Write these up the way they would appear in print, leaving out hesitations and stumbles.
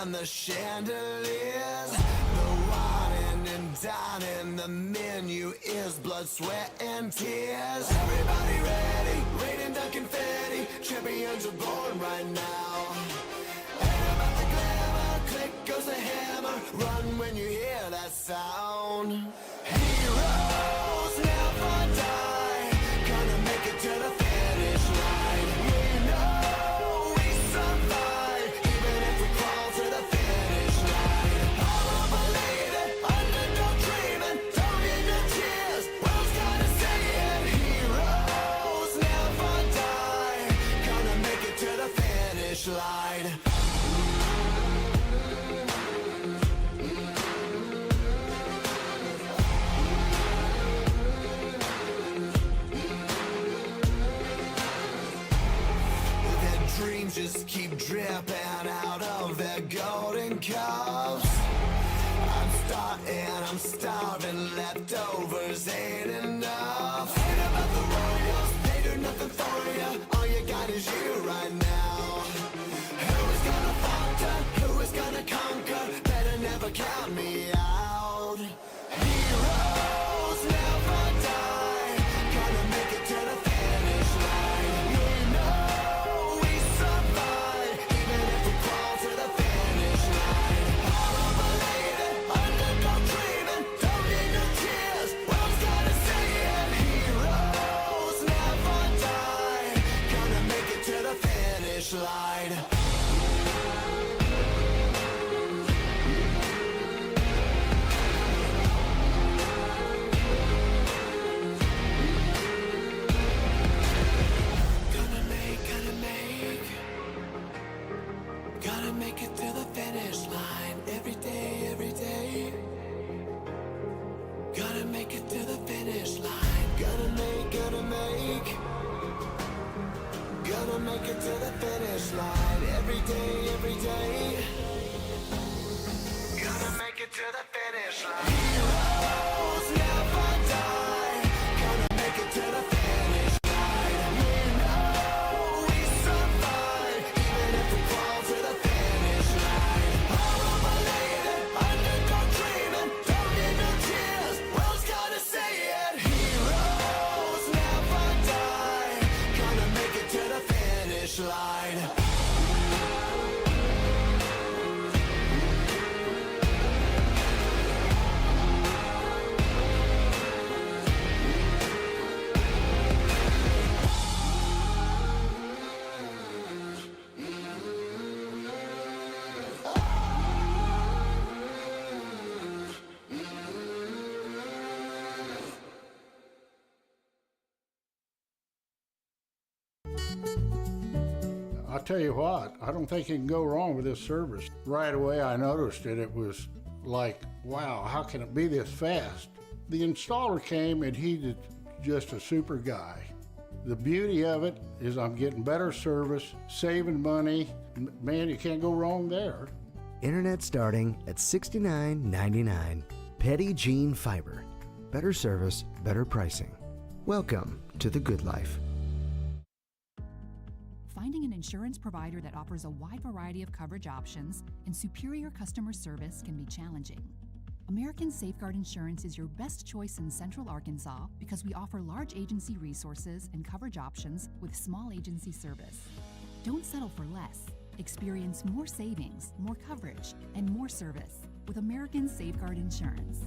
and the chandeliers. The wine and dining, the menu is blood, sweat, and tears. Everybody ready, raining down confetti. Champions are born right now. Ain't about the glamour, click goes the hammer. Run when you hear that sound. Heroes never die, gonna make it to the finish line. We know we survive, even if we crawl to the finish line. All believe it, underdog dreaming, don't need no tears, world's gotta say it. Heroes never die, gonna make it to the finish line. Dreams just keep dripping out of their golden cups. I'm starving, leftovers ain't enough. Ain't about the royals, they do nothing for you. All you got is you right now. Who is gonna falter, who is gonna conquer? Better never count me out. Heroes never die, gonna make it to the finish line. We know we survive, even if we crawl to the finish line. All believe it, underdog dreaming, don't need no tears, world's gotta say it. Heroes never die, gonna make it to the finish line. Gotta make it to the finish line. Every day, every day. Gotta make it to the finish line. Gotta make it to the finish line. Every day, every day. Gotta make it to the finish line. Heroes never die. Gotta make it to the finish line. We know we survive, even if we crawl to the finish line. All believe it, underdog dreaming, don't need no tears, world's gotta say it. Heroes never die, gonna make it to the finish line. I'll tell you what, I don't think you can go wrong with this service. Right away I noticed it. It was like, wow, how can it be this fast? The installer came and he's just a super guy. The beauty of it is I'm getting better service, saving money. Man, you can't go wrong there. Internet starting at $69.99. Petty Gene Fiber. Better service, better pricing. Welcome to the good life. Finding an insurance provider that offers a wide variety of coverage options and superior customer service can be challenging. American Safeguard Insurance is your best choice in Central Arkansas because we offer large agency resources and coverage options with small agency service. Don't settle for less. Experience more savings, more coverage, and more service with American Safeguard Insurance.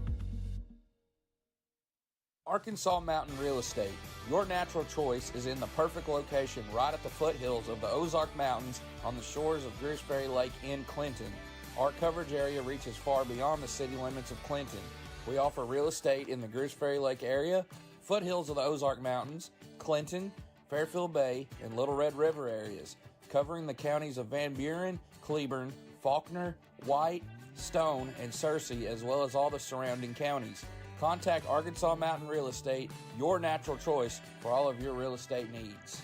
Arkansas Mountain Real Estate. Your natural choice is in the perfect location right at the foothills of the Ozark Mountains on the shores of Gooseberry Lake in Clinton. Our coverage area reaches far beyond the city limits of Clinton. We offer real estate in the Gooseberry Lake area, foothills of the Ozark Mountains, Clinton, Fairfield Bay, and Little Red River areas, covering the counties of Van Buren, Cleburne, Faulkner, White, Stone, and Searcy, as well as all the surrounding counties. Contact Arkansas Mountain Real Estate, your natural choice for all of your real estate needs.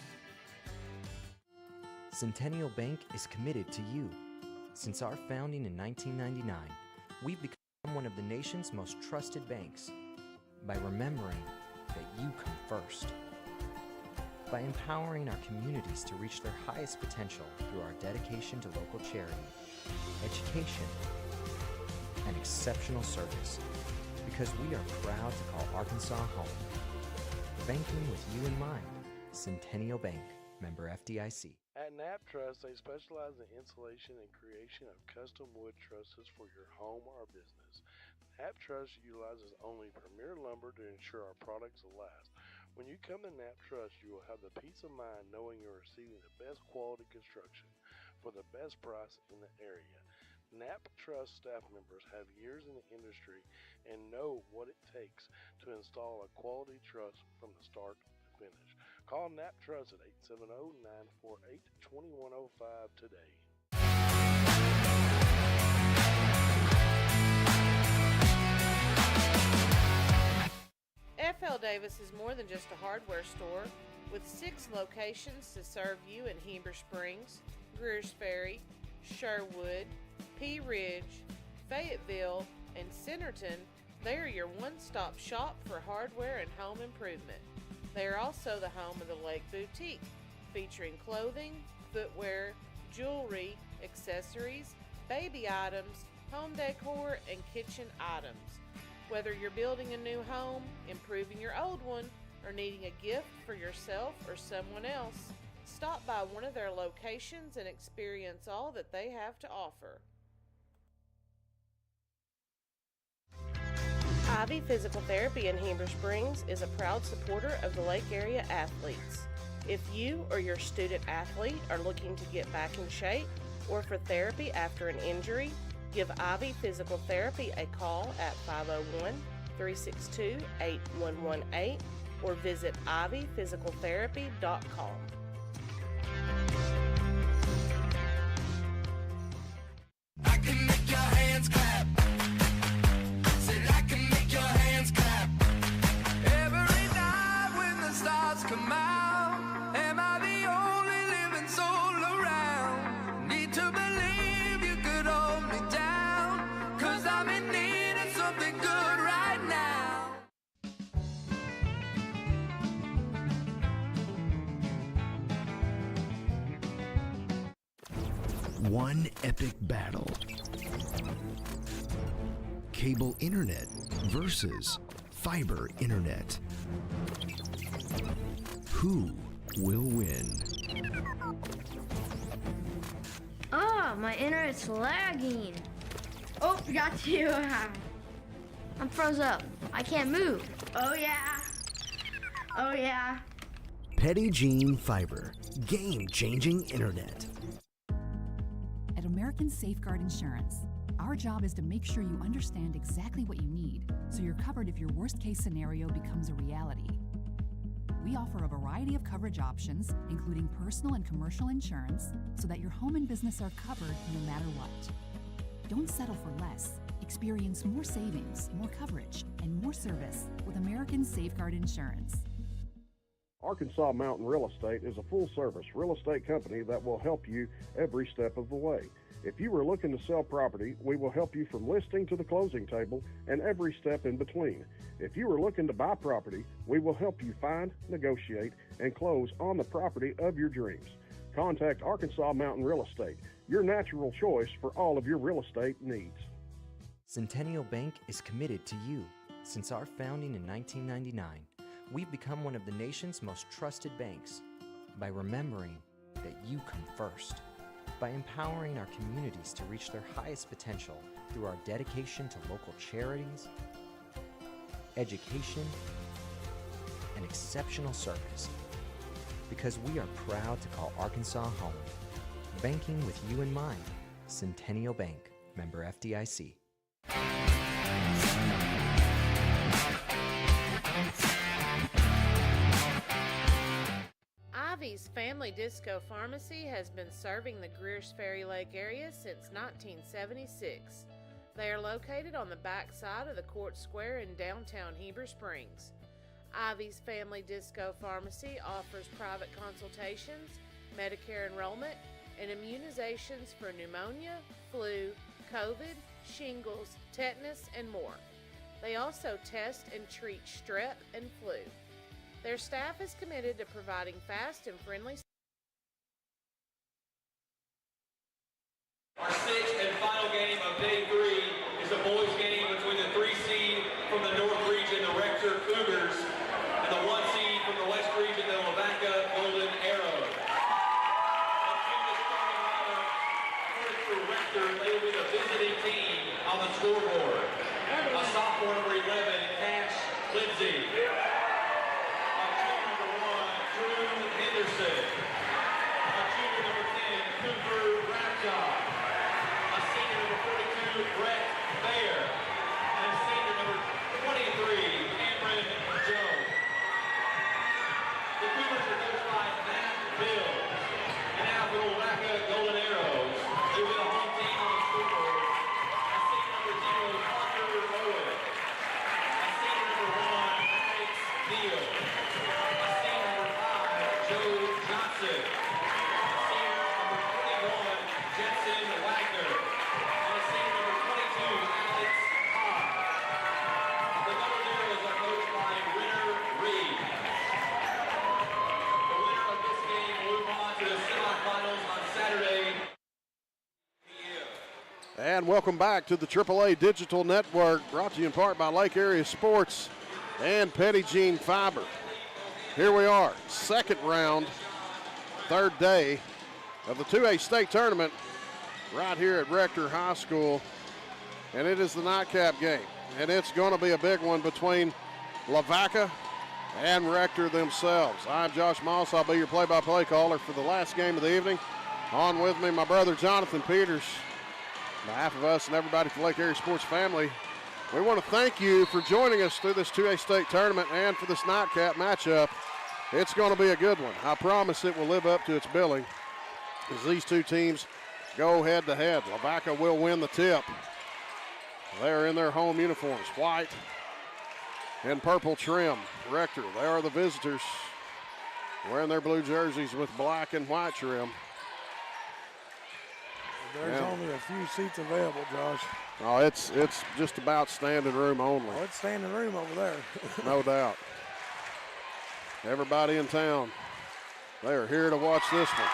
Centennial Bank is committed to you. Since our founding in 1999, we've become one of the nation's most trusted banks by remembering that you come first. by empowering our communities to reach their highest potential through our dedication to local charity, education, and exceptional service, because we are proud to call Arkansas home. Banking with you in mind. Centennial Bank, member FDIC. At Knapp Truss, they specialize in installation and creation of custom wood trusses for your home or business. Knapp Truss utilizes only premier lumber to ensure our products will last. When you come to Knapp Truss, you will have the peace of mind knowing you're receiving the best quality construction for the best price in the area. Knapp Truss staff members have years in the industry and know what it takes to install a quality truss from the start to finish. Call Knapp Truss at 870-948-2105 today. F.L. Davis is more than just a hardware store. With 6 locations to serve you in Heber Springs, Greers Ferry, Sherwood, Pea Ridge, Fayetteville, and Centerton, they are your one-stop shop for hardware and home improvement. They are also the home of the Lake Boutique, featuring clothing, footwear, jewelry, accessories, baby items, home decor, and kitchen items. Whether you're building a new home, improving your old one, or needing a gift for yourself or someone else, stop by one of their locations and experience all that they have to offer. Ivy Physical Therapy in Heber Springs is a proud supporter of the Lake Area athletes. If you or your student athlete are looking to get back in shape or for therapy after an injury, give Ivy Physical Therapy a call at 501-362-8118 or visit ivyphysicaltherapy.com. I can make your hands clap. Said I can make your hands clap. Every night when the stars come out, am I the only living soul around? Need to believe you could hold me down, 'cause I'm in need of something good right now. One epic battle. Cable internet versus fiber internet. Who will win? Oh, my internet's lagging. Oh, got you. I'm froze up. I can't move. Oh, yeah. Oh, yeah. Petty Jean Fiber. Game-changing internet. At American Safeguard Insurance, our job is to make sure you understand exactly what you need so you're covered if your worst-case scenario becomes a reality. We offer a variety of coverage options, including personal and commercial insurance, so that your home and business are covered no matter what. Don't settle for less. Experience more savings, more coverage, and more service with American Safeguard Insurance. Arkansas Mountain Real Estate is a full-service real estate company that will help you every step of the way. If you are looking to sell property, we will help you from listing to the closing table and every step in between. If you are looking to buy property, we will help you find, negotiate, and close on the property of your dreams. Contact Arkansas Mountain Real Estate, your natural choice for all of your real estate needs. Centennial Bank is committed to you. Since our founding in 1999, we've become one of the nation's most trusted banks by remembering that you come first, by empowering our communities to reach their highest potential through our dedication to local charities, education, and exceptional service, because we are proud to call Arkansas home. Banking with you in mind. Centennial Bank, member FDIC. Ivy's Family Disco Pharmacy has been serving the Greers Ferry Lake area since 1976. They are located on the back side of the Court Square in downtown Heber Springs. Ivy's Family Disco Pharmacy offers private consultations, Medicare enrollment, and immunizations for pneumonia, flu, COVID, shingles, tetanus, and more. They also test and treat strep and flu. Their staff is committed to providing fast and friendly. Our sixth and final game of day 3 is a boys game between the 3 seed from the North region, the Rector Cougars, and the 1 seed from the West region, the Lavaca Golden Arrows. For Rector, they will be the visiting team on the scoreboard. A sophomore number 11, Cash Lindsay. A junior number 1, Drew Henderson. A junior number 10, Cooper Rapjohn. A senior number 42, Brett Bayer. And a senior number 23, Cameron Jones. The Cougars are coached by Matt Bills. And now for the Lavaca Golden Arrows. They will be the home team on the scoreboard. A senior number 0, Parker Owen. A senior number 1, Alex Neal. A senior number 5, Joe Johnson. A senior number 21, Jensen Wagner. And a senior number 22, Alex Hahn. The Golden Arrows are coached by Renner Reed. The winner of this game will move on to the semifinals on Saturday. And welcome back to the AAA Digital Network, brought to you in part by Lake Area Sports and Petit Jean Fiber. Here we are, second round, third day of the 2A state tournament right here at Rector High School. And it is the nightcap game. And it's going to be a big one between Lavaca and Rector themselves. I'm Josh Moss. I'll be your play-by-play caller for the last game of the evening. On with me, my brother Jonathan Peters. On behalf of us and everybody from Lake Area Sports family, we want to thank you for joining us through this 2A state tournament and for this nightcap matchup. It's going to be a good one. I promise it will live up to its billing as these two teams go head-to-head. Lavaca will win the tip. They're in their home uniforms, white and purple trim. Rector, they are the visitors, wearing their blue jerseys with black and white trim. There's only a few seats available, Josh. Oh, it's just about standing room only. Oh, it's standing room over there. No doubt. Everybody in town, they are here to watch this one.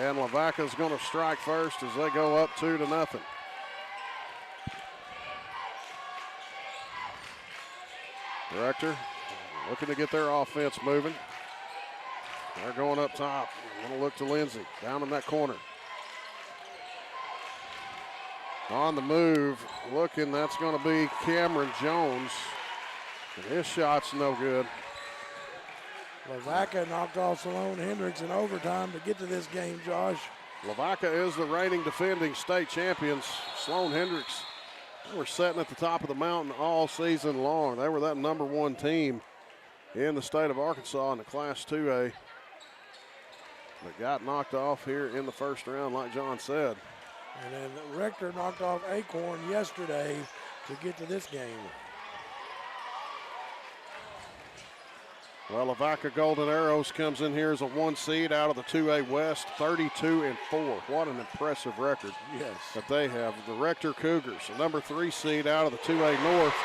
And Lavaca's going to strike first as they go up 2-0. Rector looking to get their offense moving. They're going up top. Going to look to Lindsay down in that corner. On the move, looking, that's going to be Cameron Jones. And his shot's no good. Lavaca knocked off Sloan Hendricks in overtime to get to this game, Josh. Lavaca is the reigning defending state champions. Sloan Hendricks, they were sitting at the top of the mountain all season long. They were that number 1 team in the state of Arkansas in the Class 2A. But got knocked off here in the first round, like John said. And then Rector knocked off Acorn yesterday to get to this game. Well, Lavaca Golden Arrows comes in here as a 1 seed out of the 2A West, 32-4. What an impressive record that they have. The Rector Cougars, a number 3 seed out of the 2A North,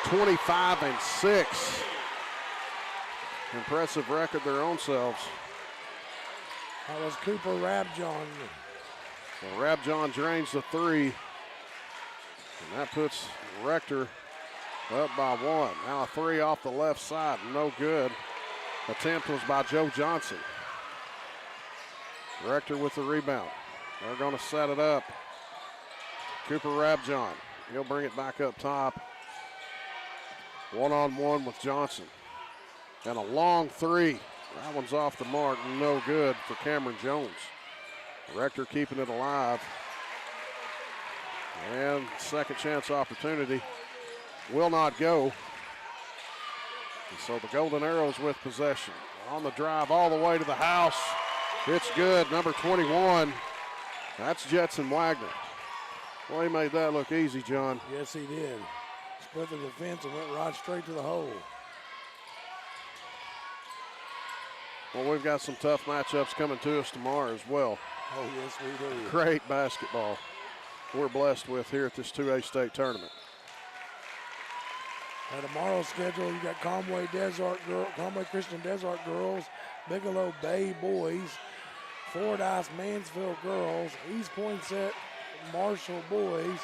25-6. Impressive record their own selves. That was Cooper Rapjohn. Well, Rapjohn drains the 3. And that puts Rector up by 1. Now a 3 off the left side, no good. Attempt was by Joe Johnson. Rector with the rebound. They're going to set it up. Cooper Rapjohn, he'll bring it back up top. 1-on-1 with Johnson. And a long 3. That one's off the mark, no good for Cameron Jones. Rector keeping it alive. And second chance opportunity will not go. And so the Golden Arrows with possession. On the drive all the way to the house. It's good, number 21. That's Jetson Wagner. Well, he made that look easy, John. Yes, he did. Split the defense and went right straight to the hole. Well, we've got some tough matchups coming to us tomorrow as well. Oh, yes, we do. Great basketball we're blessed with here at this 2A state tournament. Tomorrow's schedule, you got Conway Christian Desart girls, Bigelow Bay boys, Fordyce Mansfield girls, East Poinsett Marshall boys,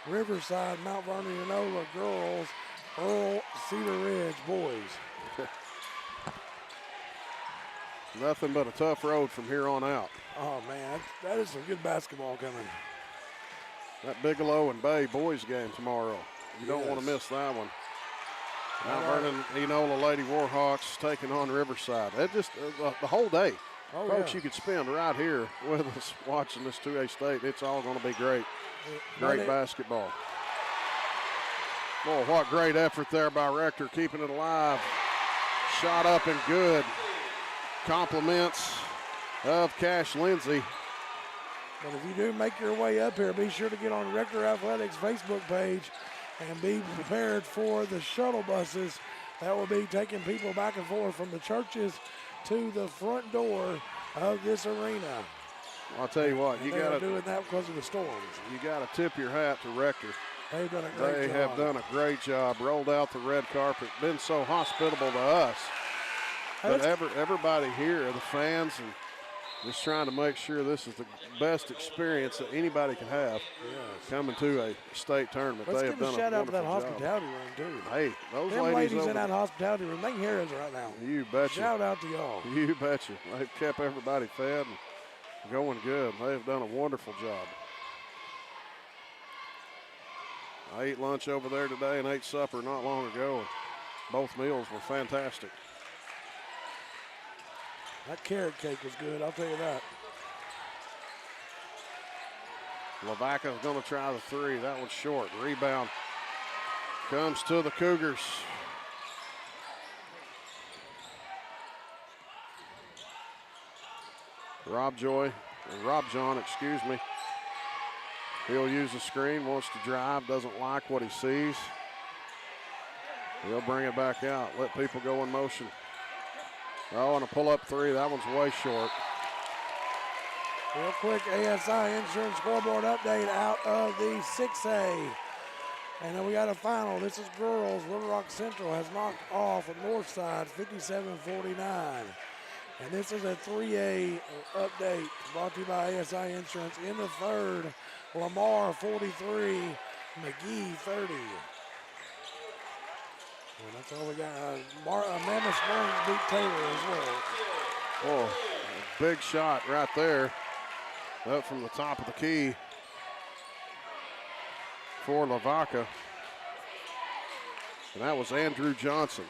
Riverside Mount Vernon Enola girls, Earl Cedar Ridge boys. Nothing but a tough road from here on out. Oh man, that is some good basketball coming. That Bigelow and Bay boys game tomorrow. You don't want to miss that one. Mount Vernon Enola Lady Warhawks taking on Riverside. That just the whole day. Folks, you could spend right here with us watching this 2A state. It's all going to be great. Great basketball. Boy, what great effort there by Rector, keeping it alive. Shot up and good. Compliments of Cash Lindsay. But if you do make your way up here, be sure to get on Rector Athletics Facebook page and be prepared for the shuttle buses that will be taking people back and forth from the churches to the front door of this arena. Well, I'll tell you what, you got to doing that because of the storms. You got to tip your hat to Rector. They've done a great job. They have done a great job. Rolled out the red carpet, been so hospitable to us. But everybody here, the fans, and just trying to make sure this is the best experience that anybody can have coming to a state tournament. Let's they give have done a shout out to that job. hospitality room, too. Hey, those Them ladies in over that hospitality room, they can hear us right now. You betcha. Shout out to y'all. You betcha. They've kept everybody fed and going good. They've done a wonderful job. I ate lunch over there today and ate supper not long ago, and both meals were fantastic. That carrot cake was good, I'll tell you that. Lavaca's going to try the three. That one's short. Rebound comes to the Cougars. Rob John, excuse me. He'll use the screen, wants to drive, doesn't like what he sees. He'll bring it back out, let people go in motion. Oh, and a pull-up three. That one's way short. Real quick, ASI Insurance scoreboard update out of the 6A. And then we got a final. This is girls. Little Rock Central has knocked off Northside 57-49. And this is a 3A update brought to you by ASI Insurance. In the third, Lamar 43, McGee 30. And that's all we got. Mammoth Springs beat Taylor as well. Oh, a big shot right there. Up from the top of the key for Lavaca. And that was Andrew Johnson.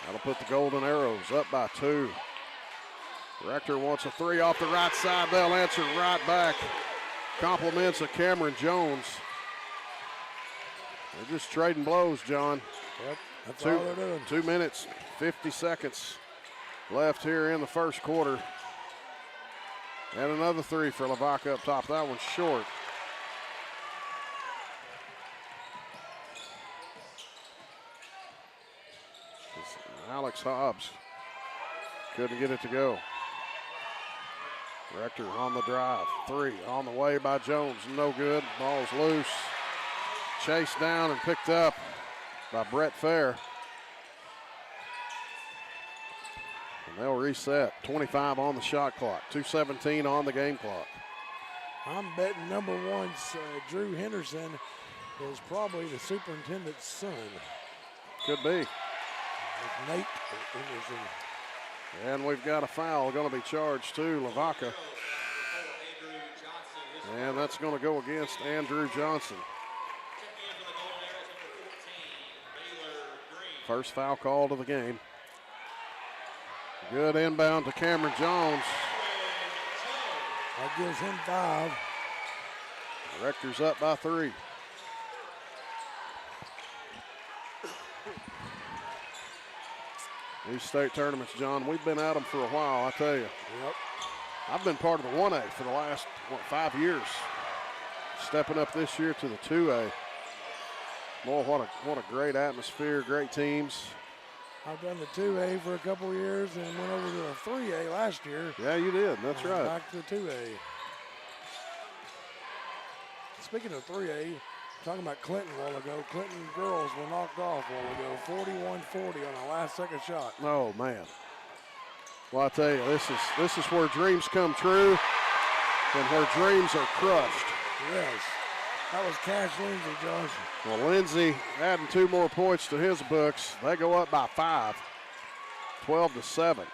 That'll put the Golden Arrows up by 2. Rector wants a three off the right side. They'll answer right back. Compliments of Cameron Jones. They're just trading blows, John. Yep, that's all they're doing. 2 minutes, 50 seconds left here in the first quarter. And another three for Lavaca up top. That one's short. Alex Hobbs couldn't get it to go. Rector on the drive. Three on the way by Jones. No good. Ball's loose. Chased down and picked up by Brett Fair. And they'll reset. 25 on the shot clock. 2:17 on the game clock. I'm betting number one, Drew Henderson, is probably the superintendent's son. Could be. With Nate Henderson. And we've got a foul going to be charged to Lavaca. And that's going to go against Andrew Johnson. First foul call of the game. Good inbound to Cameron Jones. That gives him 5. Rector's up by 3. These state tournaments, John, we've been at them for a while, I tell you. Yep. I've been part of the 1A for the last, 5 years. Stepping up this year to the 2A. Boy, what a great atmosphere, great teams. I've done the 2A for a couple of years and went over to the 3A last year. Yeah, you did. That's right. Back to the 2A. Speaking of 3A, Talking about Clinton a while ago. Clinton girls were knocked off a while ago. 41-40 on a last-second shot. Oh, man. Well, I tell you, this is where dreams come true and where dreams are crushed. Yes. That was Cash Lindsay, Josh. Well, Lindsay adding 2 more points to his books. They go up by 5, 12-7.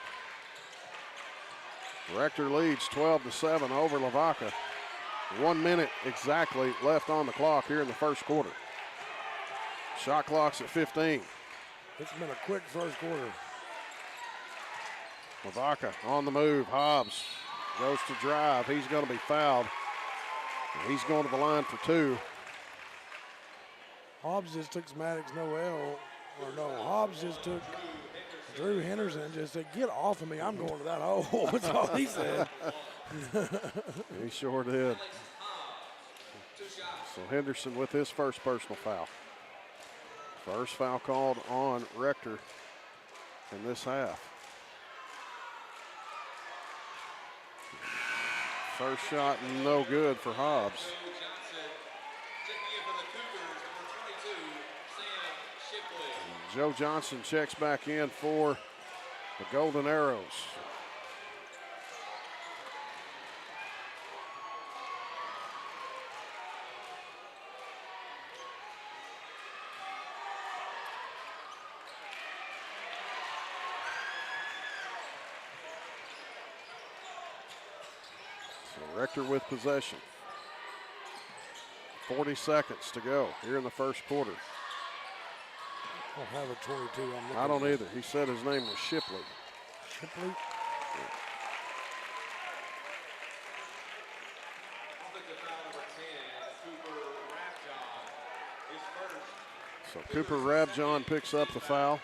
Rector leads 12-7 over Lavaca. 1 minute exactly left on the clock here in the first quarter. Shot clock's at 15. It's been a quick first quarter. Lavaca on the move. Hobbs goes to drive. He's going to be fouled. He's going to the line for 2. Hobbs just took Maddox Hobbs just took Drew Henderson and just said, "Get off of me, I'm going to that hole." That's all he said. He sure did. So Henderson with his first personal foul. First foul called on Rector in this half. First shot no good for Hobbs. Joe Johnson checks back in for the Golden Arrows. So Rector with possession. 40 seconds to go here in the first quarter. I don't have a 22. I don't either. He said his name was Shipley. Shipley? Yeah. So Cooper Rabjohn picks up the foul.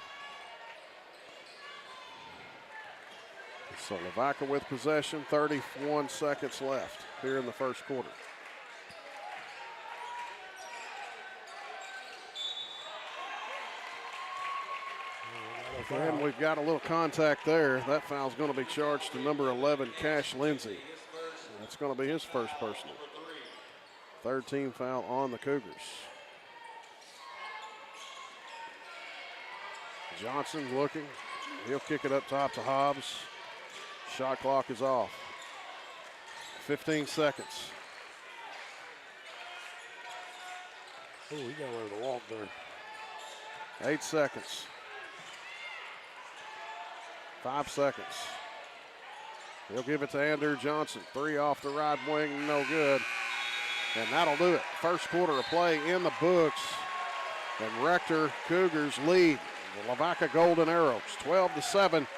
So Lavaca with possession, 31 seconds left here in the first quarter. And we've got a little contact there. That foul's going to be charged to number 11, Cash Lindsay. That's going to be his first personal. Third team foul on the Cougars. Johnson looking. He'll kick it up top to Hobbs. Shot clock is off. 15 seconds. Oh, he got away with a walk there. 8 seconds. 5 seconds. He'll give it to Andrew Johnson. 3 off the right wing, no good. And that'll do it. First quarter of play in the books. And Rector Cougars lead the Lavaca Golden Arrows 12-7.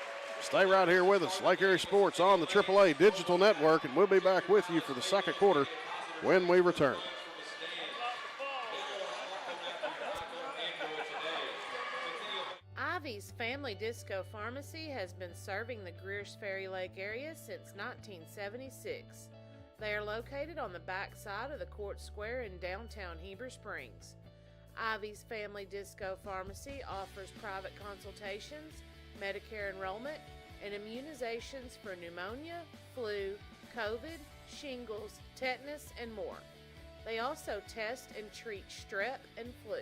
Stay right here with us. Lake Erie Sports on the AAA Digital Network, and we'll be back with you for the second quarter when we return. Ivy's Family Disco Pharmacy has been serving the Greers Ferry Lake area since 1976. They are located on the back side of the Court Square in downtown Heber Springs. Ivy's Family Disco Pharmacy offers private consultations, Medicare enrollment, and immunizations for pneumonia, flu, COVID, shingles, tetanus, and more. They also test and treat strep and flu.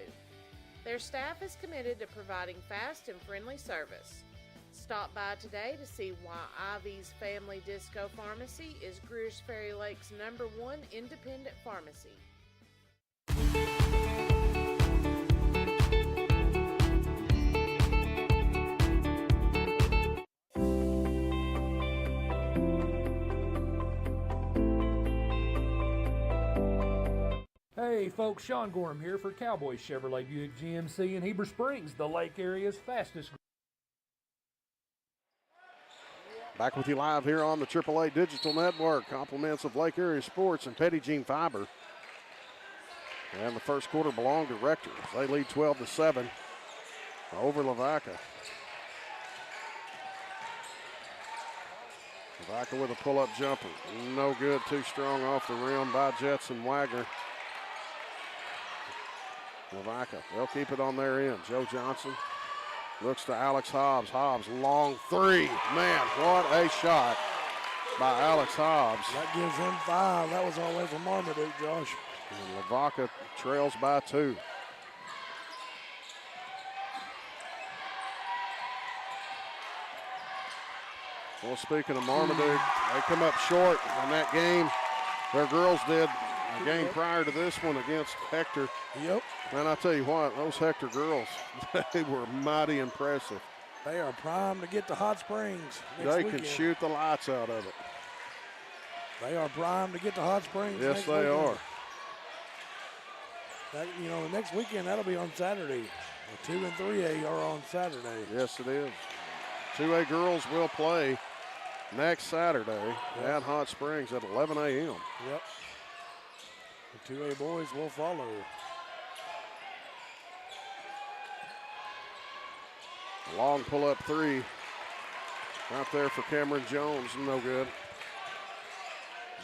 Their staff is committed to providing fast and friendly service. Stop by today to see why Ivy's Family Disco Pharmacy is Greers Ferry Lake's #1 independent pharmacy. Hey folks, Sean Gorham here for Cowboys Chevrolet Buick GMC in Heber Springs, the Lake area's fastest. Back with you live here on the AAA Digital Network. Compliments of Lake Erie Sports and Petty Jean Fiber. And the first quarter belonged to Rector. They lead 12-7 over Lavaca. Lavaca with a pull-up jumper. No good, too strong off the rim by Jetson Wagner. Lavaca, they'll keep it on their end. Joe Johnson looks to Alex Hobbs. Hobbs, long three. Man, what a shot by Alex Hobbs. That gives him 5. That was all the way from Marmaduke, Josh. And Lavaca trails by 2. Well, speaking of Marmaduke, they come up short in that game. Their girls did a game prior to this one against Hector. Yep. And I tell you what, those Hector girls, they were mighty impressive. They are primed to get to Hot Springs next They weekend. can shoot the lights out of it. They are primed to get to Hot Springs. Yes, next they weekend. are. That, the next weekend, that'll be on Saturday. The 2 and 3A are on Saturday. Yes, it is. 2A girls will play next Saturday at Hot Springs at 11 a.m. Yep. The 2A boys will follow. Long pull-up 3 out there for Cameron Jones, no good.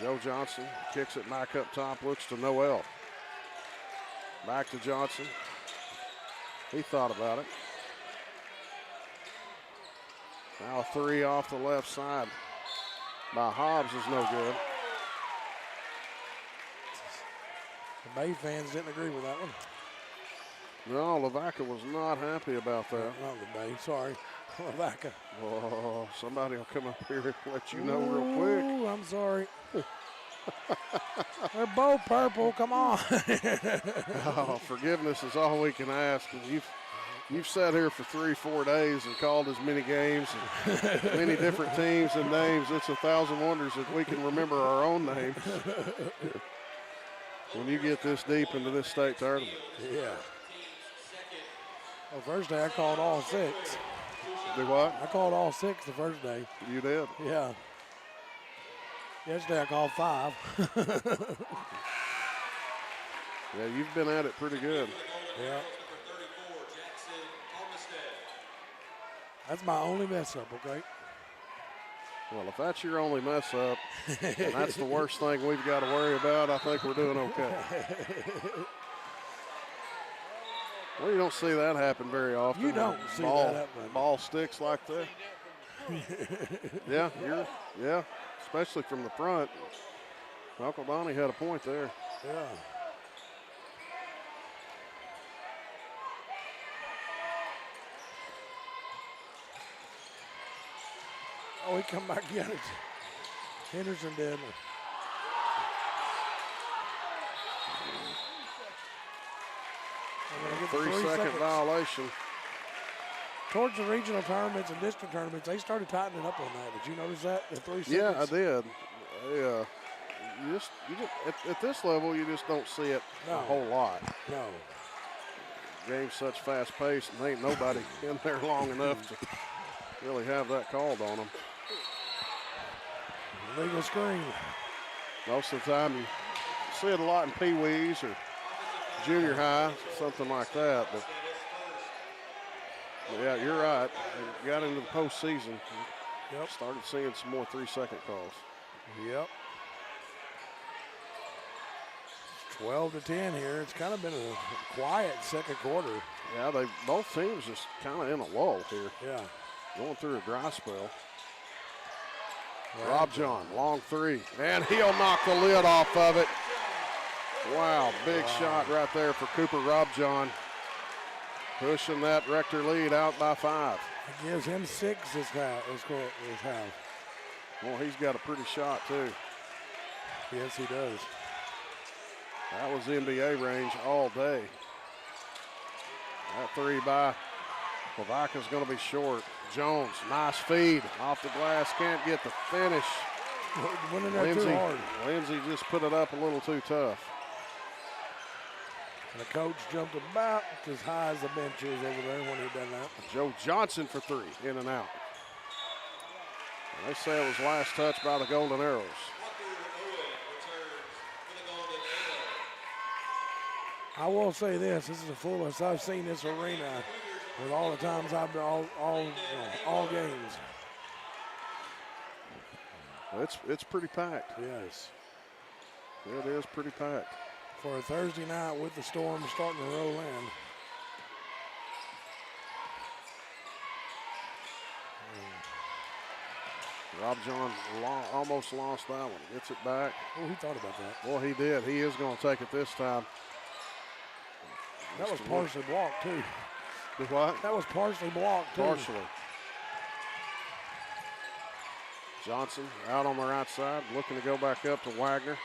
Joe Johnson kicks it back up top, looks to Noel. Back to Johnson. He thought about it. Now a 3 off the left side by Hobbs is no good. The Bay fans didn't agree with that one. No, Lavaca was not happy about that. Not the Bay, sorry. Lavaca. Oh, somebody will come up here and let you know real quick. Ooh, I'm sorry. They're both purple, come on. Oh, forgiveness is all we can ask. You've sat here for 3-4 days and called as many games and many different teams and names. It's 1,000 wonders if we can remember our own names when you get this deep into this state tournament. Yeah. Well, first day I called all 6. Do what? I called all 6 the first day. You did? Yeah. Yesterday I called 5. Yeah, you've been at it pretty good. Yeah. That's my only mess up, okay? Well, if that's your only mess up, and that's the worst thing we've got to worry about, I think we're doing okay. Well, you don't see that happen very often. You don't see that happen. Ball sticks like that. Yeah, especially from the front. Uncle Donnie had a point there. Yeah. Oh, he come back, got it. Henderson did. 3-second violation. Towards the regional tournaments and district tournaments, they started tightening up on that. Did you notice that? The 3 seconds? Yeah, I did. At this level, you just don't see it a whole lot. No. Game's such fast pace, and ain't nobody in there long enough to really have that called on them. Legal screen. Most of the time, you see it a lot in pee-wees or junior high, something like that. But yeah, you're right. They got into the postseason. Yep. Started seeing some more 3-second calls. Yep. 12-10 here. It's kind of been a quiet second quarter. Yeah, both teams just kind of in a lull here. Yeah. Going through a dry spell. Rob John, long 3, and he'll knock the lid off of it. Wow, big shot right there for Cooper Rob John. Pushing that Rector lead out by 5. It gives him 6 this half. Well, he's got a pretty shot too. Yes, he does. That was NBA range all day. That 3 by Lavaca's going to be short. Jones, nice feed off the glass, can't get the finish. Went in there too hard. Lindsay just put it up a little too tough. And the coach jumped about as high as the bench is over there when he done that. Joe Johnson for 3, in and out. And they say it was last touch by the Golden Arrows. I will say this is the fullest I've seen this arena with all the times I've been all games. It's pretty packed. Yes. It is pretty packed. For a Thursday night with the storm starting to roll in. Rob John almost lost that one. Gets it back. Oh, he thought about that. Well, he did. He is going to take it this time. That was partially blocked, too. The what? That was partially blocked, too. Partially. Johnson out on the right side, looking to go back up to Wagner.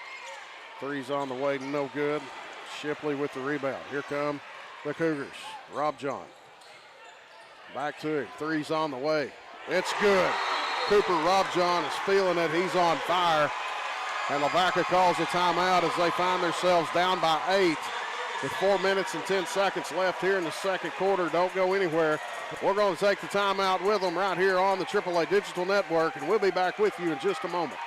Three's on the way, no good. Shipley with the rebound. Here come the Cougars. Rob John. Back to him. Three's on the way. It's good. Cooper Rob John is feeling it. He's on fire. And Lavaca calls a timeout as they find themselves down by 8 with 4 minutes and 10 seconds left here in the second quarter. Don't go anywhere. We're going to take the timeout with them right here on the AAA Digital Network, and we'll be back with you in just a moment.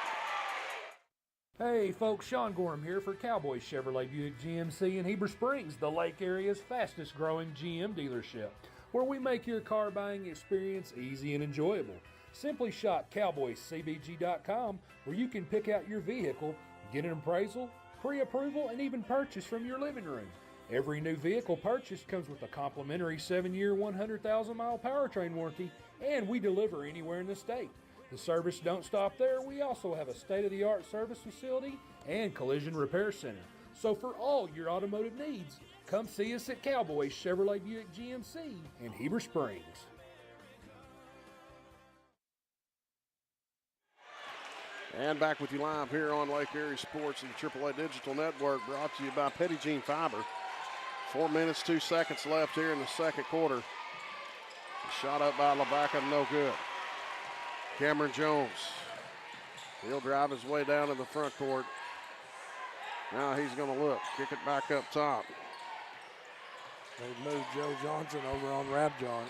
Hey folks, Sean Gorham here for Cowboys Chevrolet Buick GMC in Heber Springs, the Lake area's fastest growing GM dealership, where we make your car buying experience easy and enjoyable. Simply shop cowboyscbg.com, where you can pick out your vehicle, get an appraisal, pre-approval, and even purchase from your living room. Every new vehicle purchased comes with a complimentary 7-year, 100,000-mile powertrain warranty, and we deliver anywhere in the state. The service don't stop there. We also have a state-of-the-art service facility and collision repair center. So for all your automotive needs, come see us at Cowboys Chevrolet Buick GMC in Heber Springs. And back with you live here on Lake Erie Sports and the AAA Digital Network, brought to you by Petit Jean Fiber. 4 minutes, 2 seconds left here in the second quarter. Shot up by Lavaca, no good. Cameron Jones, he'll drive his way down to the front court. Now he's going to look, kick it back up top. They've moved Joe Johnson over on Rab John.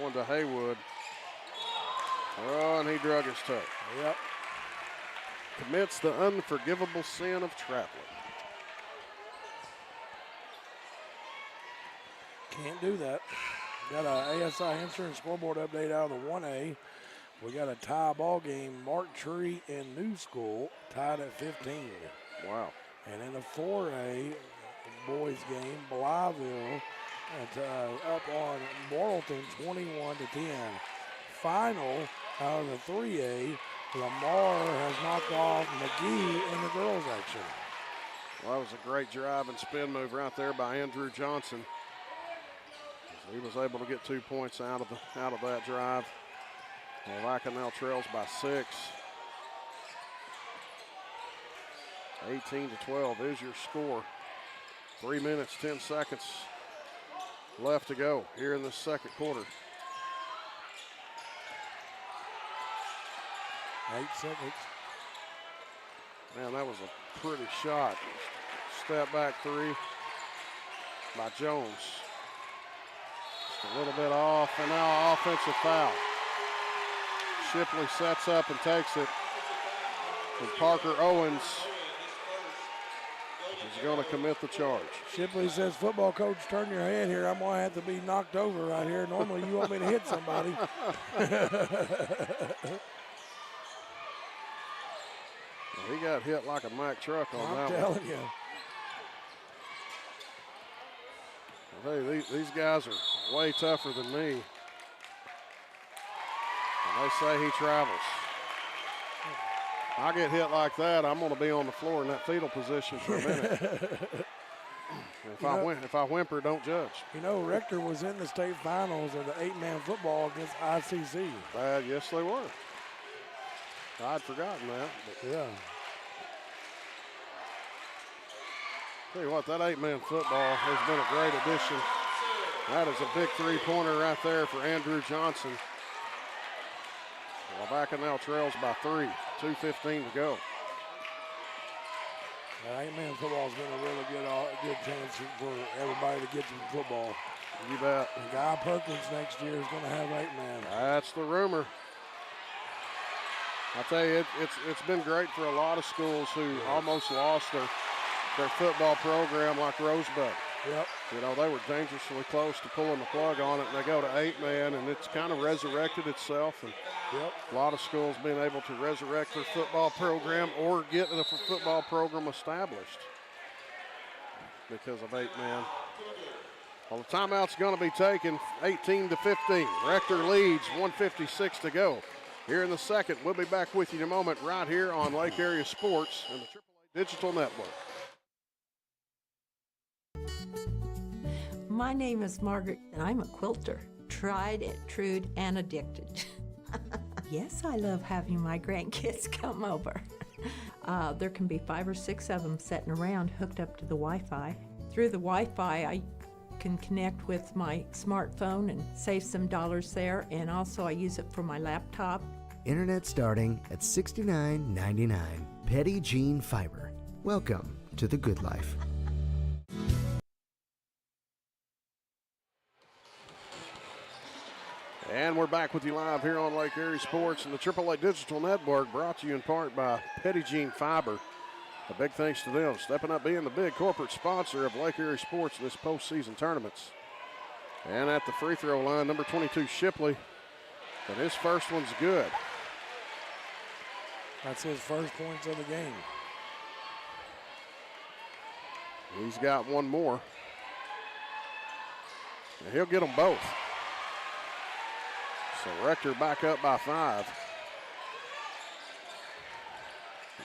Going to Haywood. Oh, and he drug his toe. Yep. Commits the unforgivable sin of traveling. Can't do that. Got a ASI Insurance scoreboard update out of the 1A. We got a tie ball game. Mark Tree and New School tied at 15. Wow. And in the 4A boys game, Blytheville up on Morrilton 21-10. Final out of the 3A, Lamar has knocked off McGee in the girls action. Well, that was a great drive and spin move right there by Andrew Johnson. He was able to get 2 points out of that drive. Lavaca now trails by 6. 18-12 is your score. 3 minutes, 10 seconds left to go here in the second quarter. 8 seconds. Man, that was a pretty shot. Step back three by Jones. Just a little bit off, and now offensive foul. Shipley sets up and takes it. And Parker Owens is going to commit the charge. Shipley says, football coach, turn your head here. I'm going to have to be knocked over right here. Normally you want me to hit somebody. He got hit like a Mack truck on that one. I'm telling you. Hey, these guys are way tougher than me. And they say he travels. I get hit like that, I'm going to be on the floor in that fetal position for a minute. If I whimper, don't judge. You know, Rector was in the state finals of the 8-man football against ICC. Yes, they were. I'd forgotten that. But yeah. Tell you what, that 8-man football has been a great addition. That is a big three-pointer right there for Andrew Johnson. Lavaca now trails by 3, 2:15 to go. 8-man football has been a really good chance for everybody to get some football. You bet. And Guy Perkins next year is going to have 8-man. That's the rumor. I tell you, it's been great for a lot of schools who almost lost their football program, like Rosebud. Yep. You know, they were dangerously close to pulling the plug on it, and they go to 8-man, and it's kind of resurrected itself. And a lot of schools being able to resurrect their football program or get the football program established because of 8-man. Well, the timeout's going to be taken, 18-15. Rector leads, 1:56 to go here in the second. We'll be back with you in a moment right here on Lake Area Sports and the AAA Digital Network. My name is Margaret, and I'm a quilter. Tried, true, and addicted. Yes, I love having my grandkids come over. There can be 5 or 6 of them sitting around hooked up to the Wi-Fi. Through the Wi-Fi, I can connect with my smartphone and save some dollars there, and also I use it for my laptop. Internet starting at $69.99. Petit Jean Fiber. Welcome to the good life. And we're back with you live here on Lake Erie Sports and the AAA Digital Network, brought to you in part by Petit Jean Fiber. A big thanks to them stepping up being the big corporate sponsor of Lake Erie Sports in this postseason tournaments. And at the free throw line, number 22, Shipley. And his first one's good. That's his first points of the game. He's got one more. And he'll get them both. So Rector back up by 5.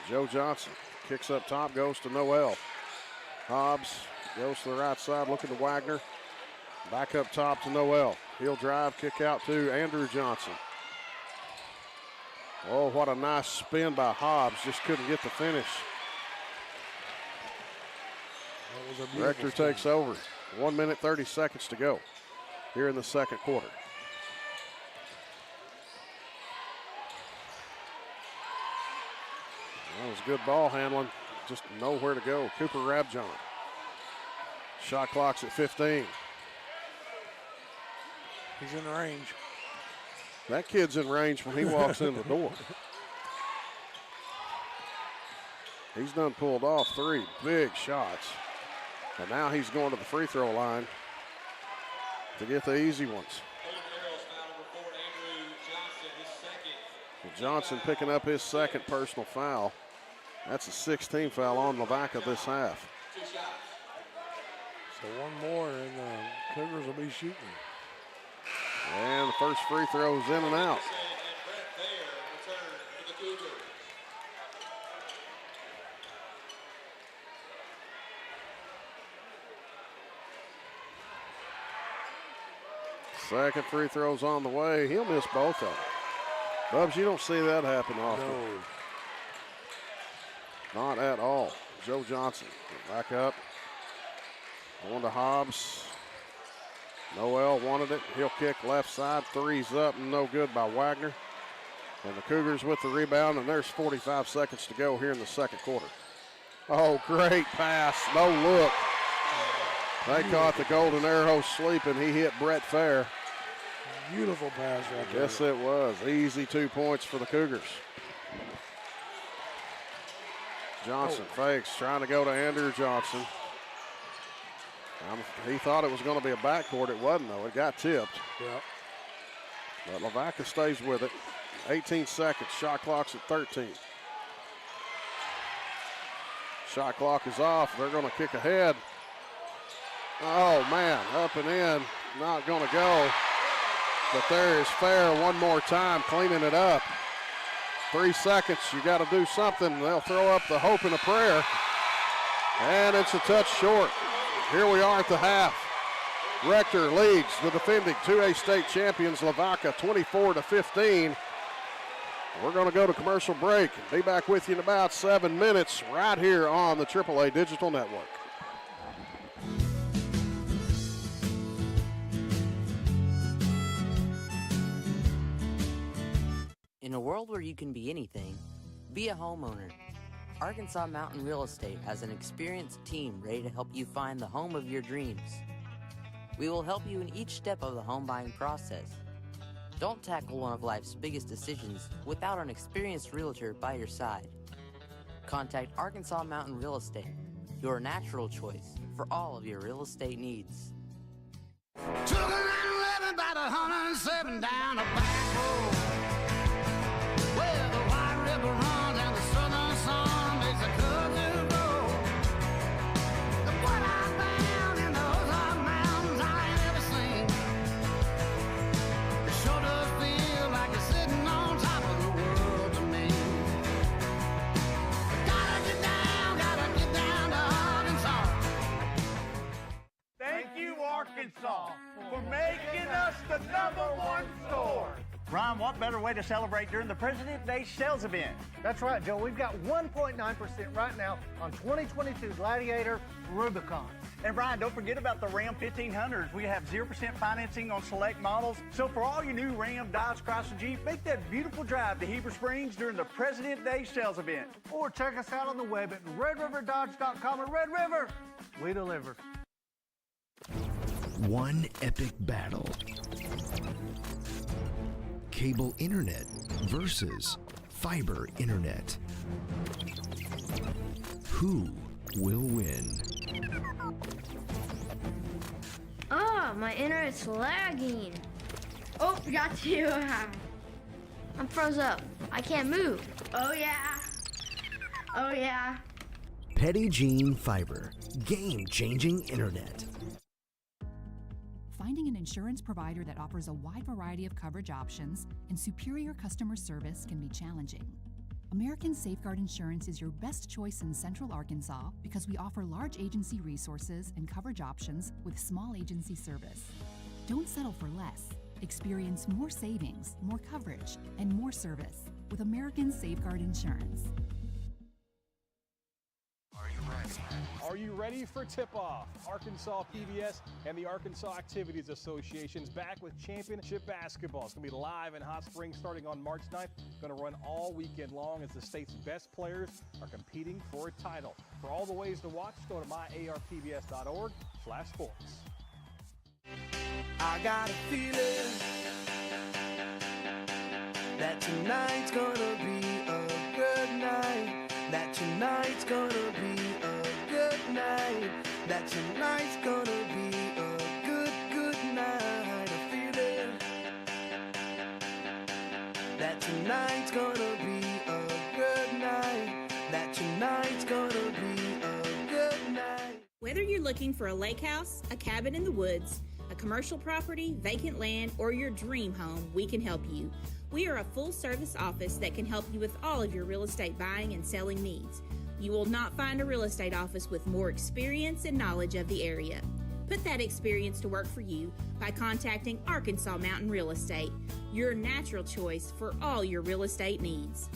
Joe Johnson kicks up top, goes to Noel. Hobbs goes to the right side, looking to Wagner. Back up top to Noel. He'll drive, kick out to Andrew Johnson. Oh, what a nice spin by Hobbs. Just couldn't get the finish. Rector takes over. 1 minute, 30 seconds to go here in the second quarter. That was good ball handling. Just nowhere to go. Cooper Rabjohn. Shot clock's at 15. He's in range. That kid's in range when he walks in the door. He's done pulled off 3 big shots. And now he's going to the free throw line to get the easy ones. Johnson picking up his second personal foul. That's a 16 foul on Lavaca this half. So one more and the Cougars will be shooting. And the first free throw is in and out. Second free throw's on the way. He'll miss both of them. Bubs, you don't see that happen often. No. Not at all. Joe Johnson back up. Going to Hobbs. Noel wanted it. He'll kick left side. 3's up and no good by Wagner. And the Cougars with the rebound, and there's 45 seconds to go here in the second quarter. Oh, great pass. No look. They caught the Golden Arrow sleeping. He hit Brett Fair. Beautiful pass right there. Yes, it was. Easy 2 points for the Cougars. Johnson fakes, trying to go to Andrew Johnson. He thought it was going to be a backcourt. It wasn't, though. It got tipped. Yep. But Lavaca stays with it. 18 seconds. Shot clock's at 13. Shot clock is off. They're going to kick ahead. Oh, man. Up and in. Not going to go. But there is Fair one more time, cleaning it up. 3 seconds. You got to do something. They'll throw up the hope and a prayer. And it's a touch short. Here we are at the half. Rector leads the defending 2A state champions Lavaca 24-15. We're going to go to commercial break and be back with you in about 7 minutes right here on the AAA Digital Network. In a world where you can be anything, be a homeowner. Arkansas Mountain Real Estate has an experienced team ready to help you find the home of your dreams. We will help you in each step of the home buying process. Don't tackle one of life's biggest decisions without an experienced realtor by your side. Contact Arkansas Mountain Real Estate, your natural choice for all of your real estate needs. Took a 911 by the 107 down a back road. Where the White River runs and the southern sun makes a cousin grow. The what I found in those mountains I ain't ever seen. It sure does feel like you're sitting on top of way to celebrate during the President's Day sales event. That's right, Joe. We've got 1.9% right now on 2022 Gladiator Rubicon. And Brian, don't forget about the Ram 1500s. We have 0% financing on select models. So for all your new Ram, Dodge, Chrysler, Jeep, make that beautiful drive to Heber Springs during the President's Day sales event. Or check us out on the web at redriverdodge.com. At Red River, we deliver. One epic battle. Cable internet versus fiber internet. Who will win? Oh, my internet's lagging. Oh, got you. I'm froze up. I can't move. Oh, yeah. Oh, yeah. Petit Jean Fiber. Game-changing internet. Finding an insurance provider that offers a wide variety of coverage options and superior customer service can be challenging. American Safeguard Insurance is your best choice in Central Arkansas because we offer large agency resources and coverage options with small agency service. Don't settle for less. Experience more savings, more coverage, and more service with American Safeguard Insurance. Are you ready for tip-off? Arkansas PBS and the Arkansas Activities Association's back with championship basketball. It's going to be live in Hot Springs starting on March 9th. Going to run all weekend long as the state's best players are competing for a title. For all the ways to watch, go to myarpbs.org/sports. I got a feeling that tonight's gonna be a good night. That tonight's gonna be a good night. That tonight's gonna be a good night. A feeling that tonight's gonna be a good night. That tonight's gonna be a good night. Whether you're looking for a lake house, a cabin in the woods, a commercial property, vacant land, or your dream home, we can help you. We are a full-service office that can help you with all of your real estate buying and selling needs. You will not find a real estate office with more experience and knowledge of the area. Put that experience to work for you by contacting Arkansas Mountain Real Estate, your natural choice for all your real estate needs.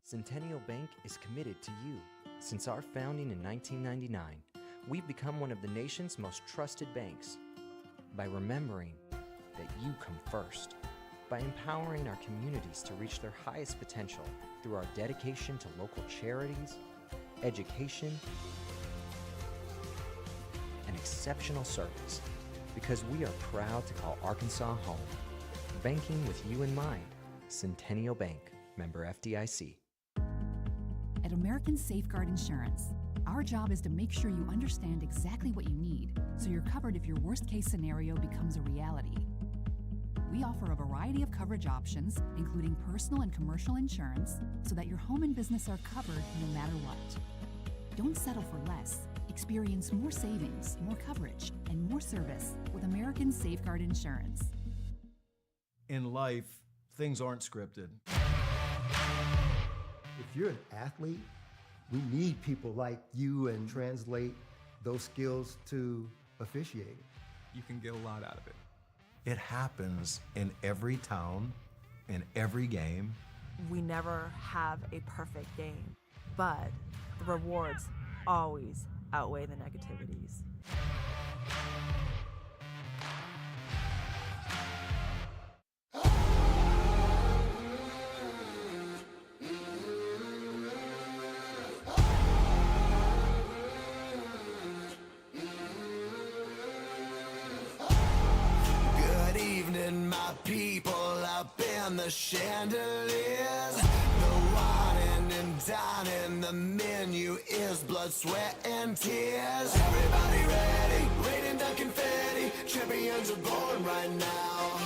Centennial Bank is committed to you. Since our founding in 1999, we've become one of the nation's most trusted banks. By remembering that you come first. By empowering our communities to reach their highest potential through our dedication to local charities, education, and exceptional service. Because we are proud to call Arkansas home. Banking with you in mind. Centennial Bank, member FDIC. At American Safeguard Insurance, our job is to make sure you understand exactly what you need so you're covered if your worst-case scenario becomes a reality. We offer a variety of coverage options, including personal and commercial insurance, so that your home and business are covered no matter what. Don't settle for less. Experience more savings, more coverage, and more service with American Safeguard Insurance. In life, things aren't scripted. If you're an athlete, we need people like you and translate those skills to officiating. You can get a lot out of it. It happens in every town, in every game. We never have a perfect game, but the rewards always outweigh the negativities. My people up in the chandeliers, the wine and dining, the menu is blood, sweat, and tears. Everybody ready, raining down confetti, champions are born right now.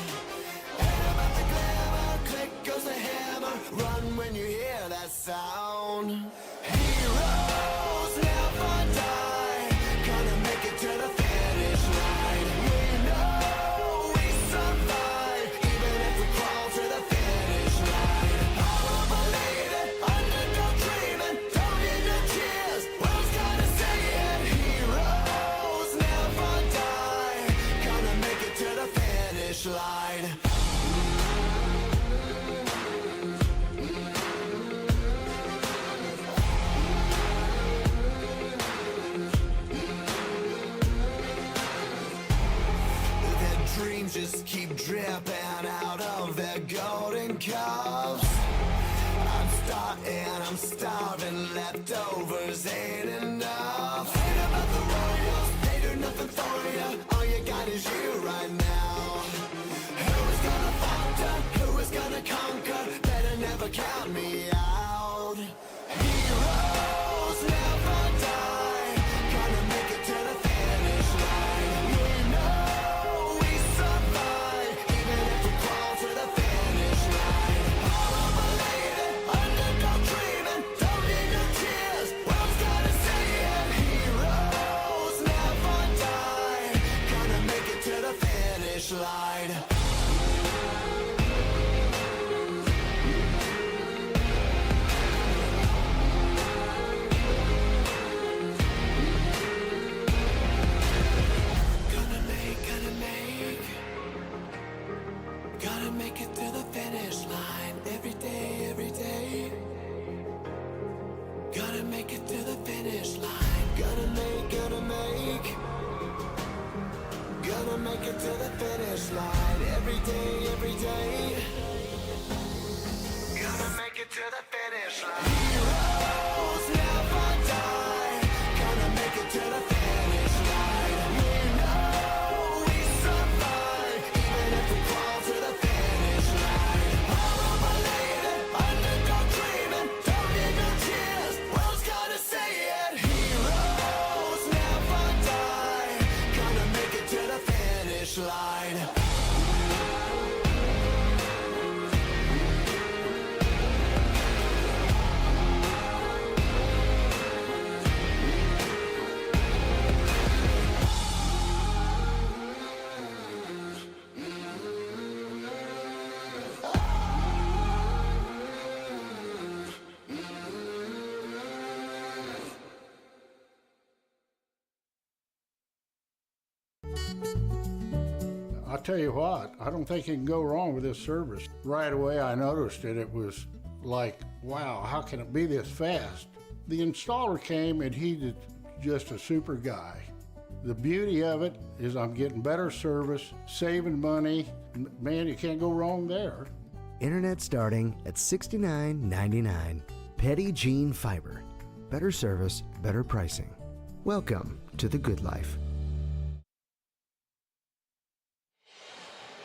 Head about the glamour, click goes the hammer, run when you hear that sound. Heroes never die, gonna make it to the finish line. We know we survive, even if we crawl to the finish line. Power believing, underdog dreaming, don't need no cheers, who's gonna say it? Heroes never die, gonna make it to the finish line. their golden cups. I'm starving, leftovers ain't enough. Ain't about the Royals, they do nothing for you. All you got is you right now. Who is gonna falter? Who is gonna conquer? Better never count me out. Heroes never die. Gonna make it to the finish line. We know we survive, even if we crawl to the finish line. All unbelieving, underdog dreaming, don't need no tears. World's gotta see it. Heroes never die. Gonna make it to the finish line. Gotta make it to the finish line every day, every day. Gotta make it to the finish line. Gotta make it to the finish line every day, every day. Gotta make it to the finish line. Heroes never die. Gotta make it to the finish line. We know we survive, even if we crawl to the finish line. All unbelieving, underdog dreaming, don't need no tears. World's gotta say it. Heroes never die. Gonna make it to the finish line. I'll tell you what, I don't think you can go wrong with this service. Right away I noticed it. It was like, wow, how can it be this fast? The installer came and he's just a super guy. The beauty of it is I'm getting better service, saving money. Man, you can't go wrong there. Internet starting at $69.99. Petty Jean Fiber. Better service, better pricing. Welcome to the good life.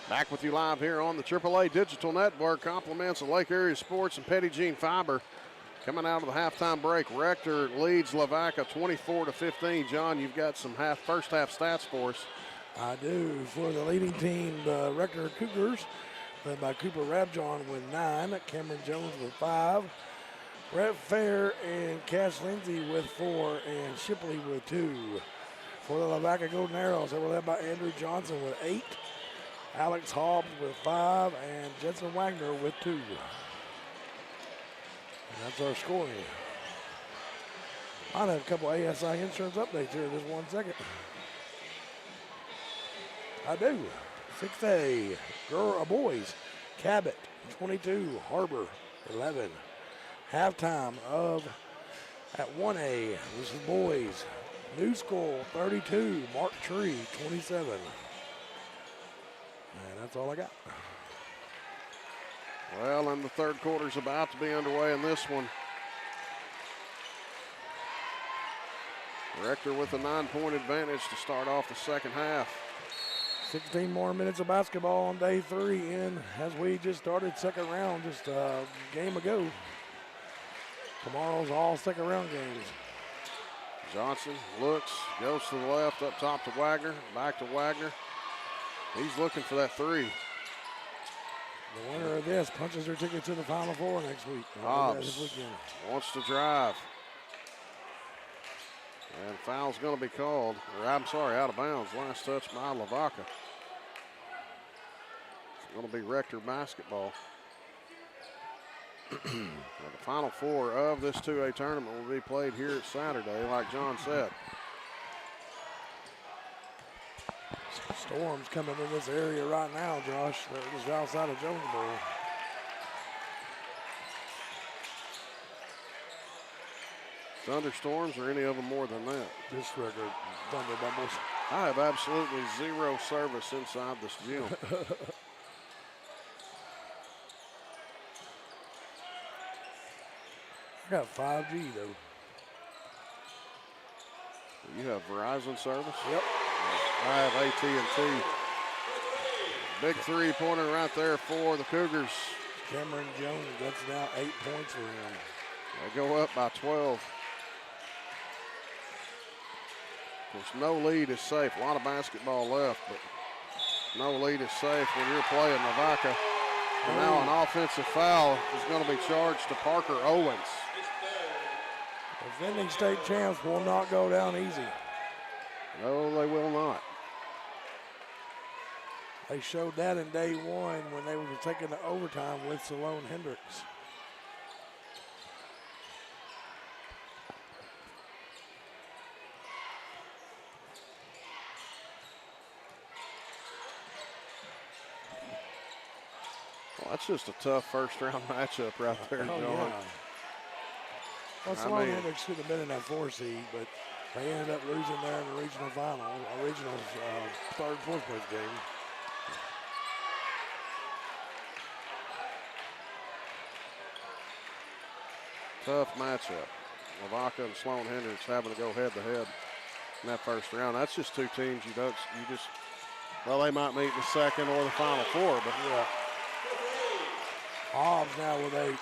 Back with you live here on the AAA Digital Network. Compliments of Lake Area Sports and Petty Jean Fiber. Coming out of the halftime break, Rector leads Lavaca 24-15. John, you've got some first half stats for us. I do. For the leading team, the Rector Cougars, led by Cooper Rabjohn with 9, Cameron Jones with 5, Brett Fair and Cash Lindsay with 4, and Shipley with 2. For the Lavaca Golden Arrows, they were led by Andrew Johnson with 8, Alex Hobbs with 5, and Jensen Wagner with 2. And that's our scoring. I have a couple ASI insurance updates here in just 1 second. I do. 6A, boys, Cabot, 22, Harbor, 11. Halftime at 1A, this is boys, New School, 32, Mark Tree, 27. And that's all I got. Well, and the third quarter's about to be underway in this one. Rector with a 9-point advantage to start off the second half. 16 more minutes of basketball on day 3, and as we just started second round just a game ago. Tomorrow's all second round games. Johnson looks, goes to the left, up top to Wagner, back to Wagner. He's looking for that 3. The winner of this punches her ticket to the Final Four next week. Hobbs wants to drive. And foul's going to be called, or I'm sorry, out of bounds. Last touch by Lavaca. It's going to be Rector basketball. Well, the Final Four of this 2A tournament will be played here Saturday, like John said. Storms coming in this area right now, Josh. They're just outside of Jonesboro. Thunderstorms or any of them more than that? This record, Thunder Bubbles. I have absolutely zero service inside this gym. I got 5G though. You have Verizon service? Yep. I have AT&T. Big three-pointer right there for the Cougars. Cameron Jones, that's now 8 points for him. They go up by 12. Of course, no lead is safe. A lot of basketball left, but no lead is safe when you're playing Lavaca. And now an offensive foul is going to be charged to Parker Owens. Defending state champs will not go down easy. No, they will not. They showed that in day one when they were taking the overtime with Sloan Hendricks. Well, that's just a tough first-round matchup right there, John. Yeah. Well, Sloan Hendricks should have been in that 4 seed, but they ended up losing there in the regional final, third, fourth place game. Tough matchup. Lavaca and Sloan Hendricks having to go head-to-head in that first round. That's just two teams well, they might meet in the second or the Final Four, but yeah. Hobbs now with 8.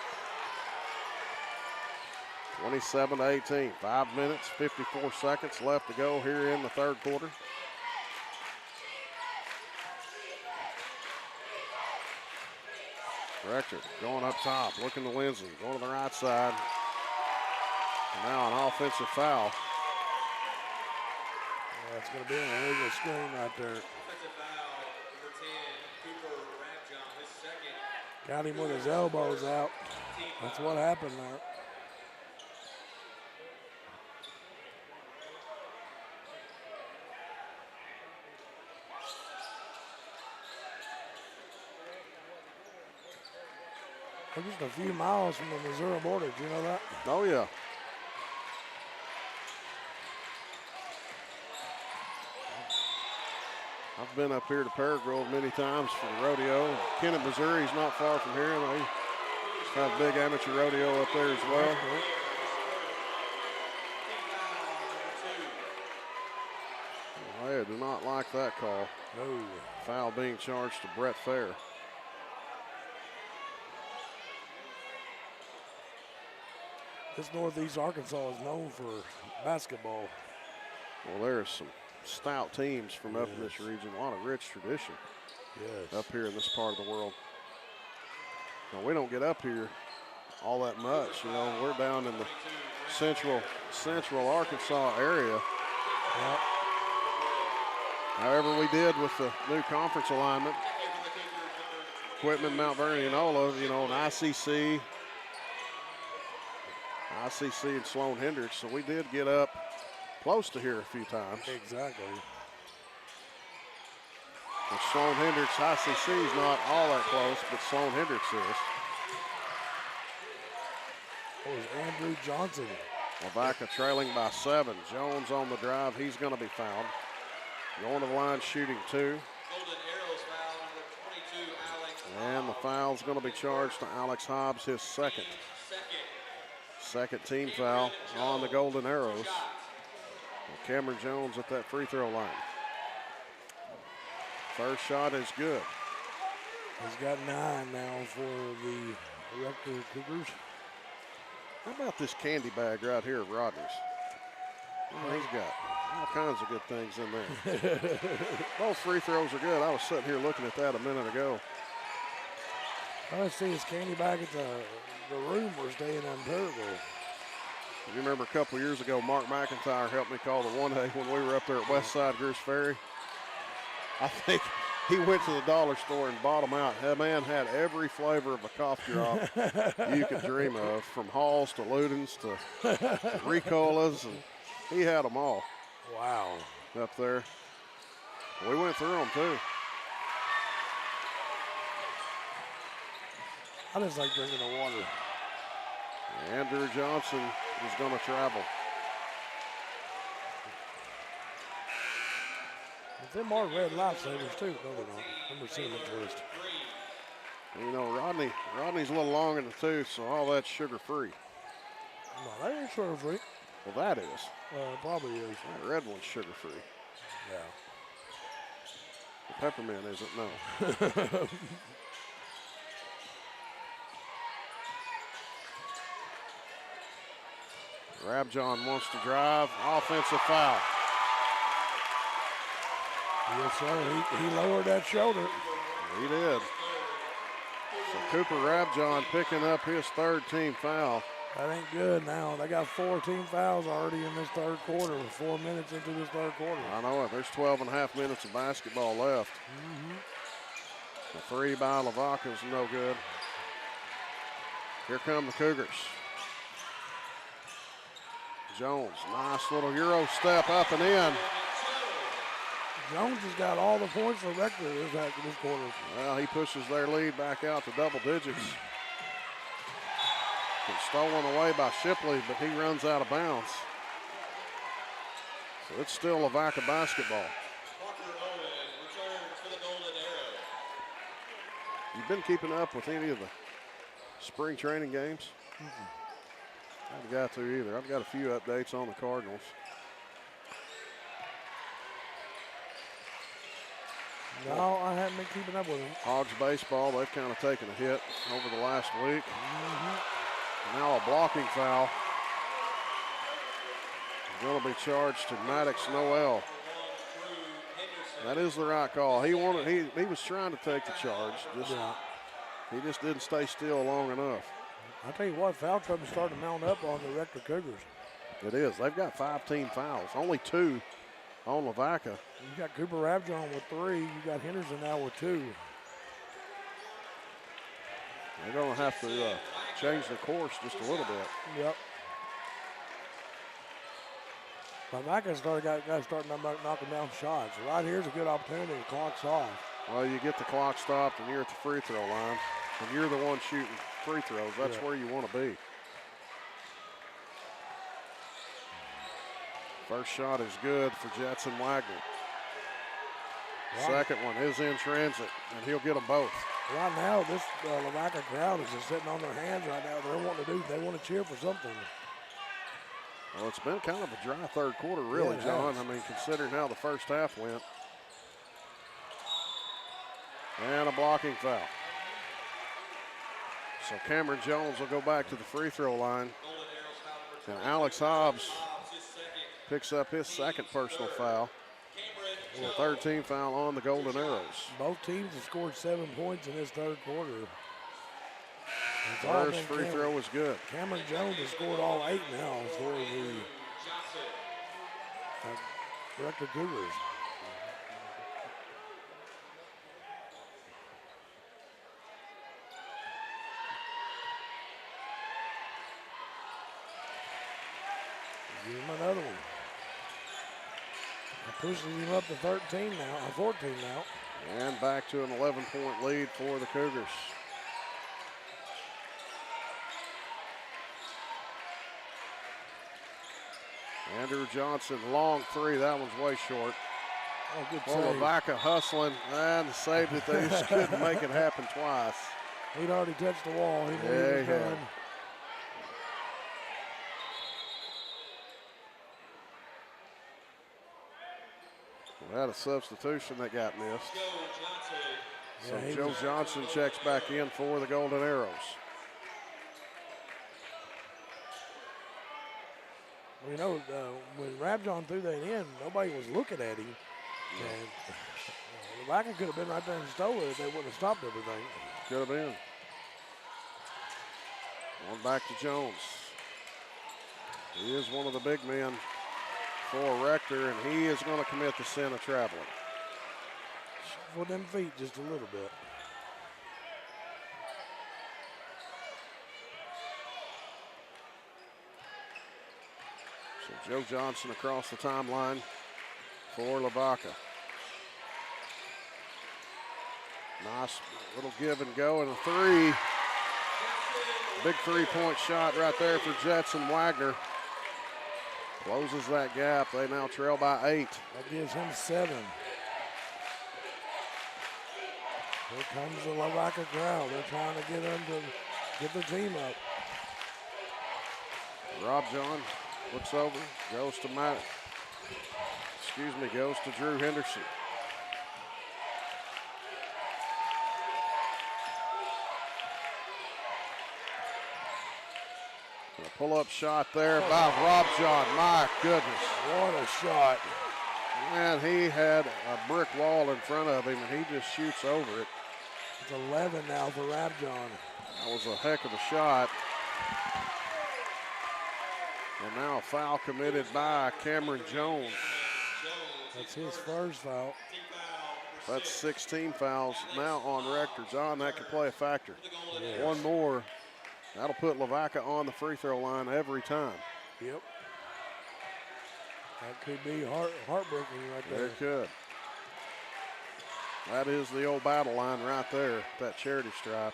27-18, 5 minutes, 54 seconds left to go here in the third quarter. Rector going up top, looking to Lindsay, going to the right side. And now an offensive foul. Yeah, it's going to be an illegal screen right there. Got him with his elbows out. That's what happened there. We're just a few miles from the Missouri border. Do you know that? Oh, yeah. I've been up here to Paragrove many times for the rodeo. Kennett, Missouri is not far from here. They have a big amateur rodeo up there as well. I do not like that call. No. Foul being charged to Brett Fair. This Northeast Arkansas is known for basketball. Well, there's some stout teams from up in this region. A lot of rich tradition up here in this part of the world. Now, we don't get up here all that much. You know, we're down in the central Arkansas area. Yep. However, we did with the new conference alignment. Quitman, Mount Vernon, Enola, you know, an ICC and Sloan Hendricks. So we did get up close to here a few times. Exactly. But Sloan Hendricks, ICC is not all that close, but Sloan Hendricks is. That was Andrew Johnson. Lavaca trailing by 7. Jones on the drive. He's going to be fouled. Going to the line, shooting 2. And the foul's going to be charged to Alex Hobbs, his second. Second team foul on the Golden Arrows. Well, Cameron Jones at that free throw line. First shot is good. He's got 9 now for the Rector Cougars. How about this candy bag right here at Rodney's? Oh, he's got all kinds of good things in there. Both free throws are good. I was sitting here looking at that a minute ago. I want to see his candy bag at the room we're staying in Paraguay. You remember a couple years ago, Mark McIntyre helped me call the 1A when we were up there at Westside Goose Ferry. I think he went to the dollar store and bought them out. That man had every flavor of a cough drop you could dream of, from Halls to Ludens to Ricolas, and he had them all. Wow. Up there. We went through them too. I just like drinking the water. Andrew Johnson is going to travel. But them are red lifesavers too, no they're not. Number 7 twist. You know, Rodney's a little long in the tooth, so all that's sugar-free. No, that ain't sugar-free. Well, that is. Probably is. That red one's sugar-free. Yeah. The peppermint isn't, no. Rabjohn wants to drive. Offensive foul. Yes, sir. He lowered that shoulder. He did. So Cooper Rabjohn picking up his third team foul. That ain't good now. They got 4 team fouls already in this third quarter. We're 4 minutes into this third quarter. I know it. There's 12 and a half minutes of basketball left. The three by Lavaca is no good. Here come the Cougars. Jones, nice little Euro step up and in. Jones has got all the points for Rector this quarter. Well, he pushes their lead back out to double digits. It's stolen away by Shipley, but he runs out of bounds. So it's still Lavaca basketball. You've been keeping up with any of the spring training games? I haven't got to either. I've got a few updates on the Cardinals. No, I haven't been keeping up with them. Hogs baseball, they've kind of taken a hit over the last week. Now a blocking foul. Going to be charged to Maddox Noel. That is the right call. He was trying to take the charge. He just didn't stay still long enough. I tell you what, foul trouble starting to mount up on the Rector Cougars. It is. They've got 5 team fouls. Only 2 on Lavaca. You got Cooper Rabjohn with 3. You got Henderson now with 2. They're going to have to change the course just a little bit. Yep. Lavaca's got to start knocking down shots. Right here's a good opportunity. The clock's off. Well, you get the clock stopped and you're at the free throw line, and you're the one shooting free throws. That's where you want to be. First shot is good for Jetson Wagner. Second one is in transit, and he'll get them both. Right now, this Lavaca crowd is just sitting on their hands right now. They want to cheer for something. Well, it's been kind of a dry third quarter, really, John. I mean, considering how the first half went. And a blocking foul. So Cameron Jones will go back to the free throw line. And Alex Hobbs picks up his second personal foul. The third team foul on the Golden Arrows. Both teams have scored 7 points in this third quarter. First free throw was good. Cameron Jones has scored all 8 now for the Rector Cougars. Give him another one. Pushes him up to 13 now, 14 now. And back to an 11-point lead for the Cougars. Andrew Johnson, long 3. That one's way short. Oh, good well, save. Lavaca hustling and saved it. They just couldn't make it happen twice. He'd already touched the wall. He knew Yeah, he was done. We had a substitution that got missed. So Yeah, Joe Johnson checks back in for the Golden Arrows. Well, you know, when Rabjohn threw that in, nobody was looking at him. And Lavaca could have been right there and stole it if they wouldn't have stopped everything. Could have been. Going back to Jones. He is one of the big men for Rector, and he is going to commit the sin of traveling. Shuffle them feet just a little bit. So Joe Johnson across the timeline for Lavaca. Nice little give and go and a 3. Big 3-point shot right there for Jetson Wagner. Closes that gap. They now trail by 8. That gives him 7. Here comes the Lavaca crowd. They're trying to get them to get the team up. Rob John looks over, goes to goes to Drew Henderson. A pull-up shot there by Rob John. My goodness. What a shot. Man, he had a brick wall in front of him, and he just shoots over it. It's 11 now for Rob John. That was a heck of a shot. And now a foul committed by Cameron Jones. That's his first foul. That's 16 fouls now on Rector. John, that could play a factor. Yes. One more. That'll put Lavaca on the free throw line every time. Yep. That could be heartbreaking right there. It could. That is the old battle line right there, that charity stripe.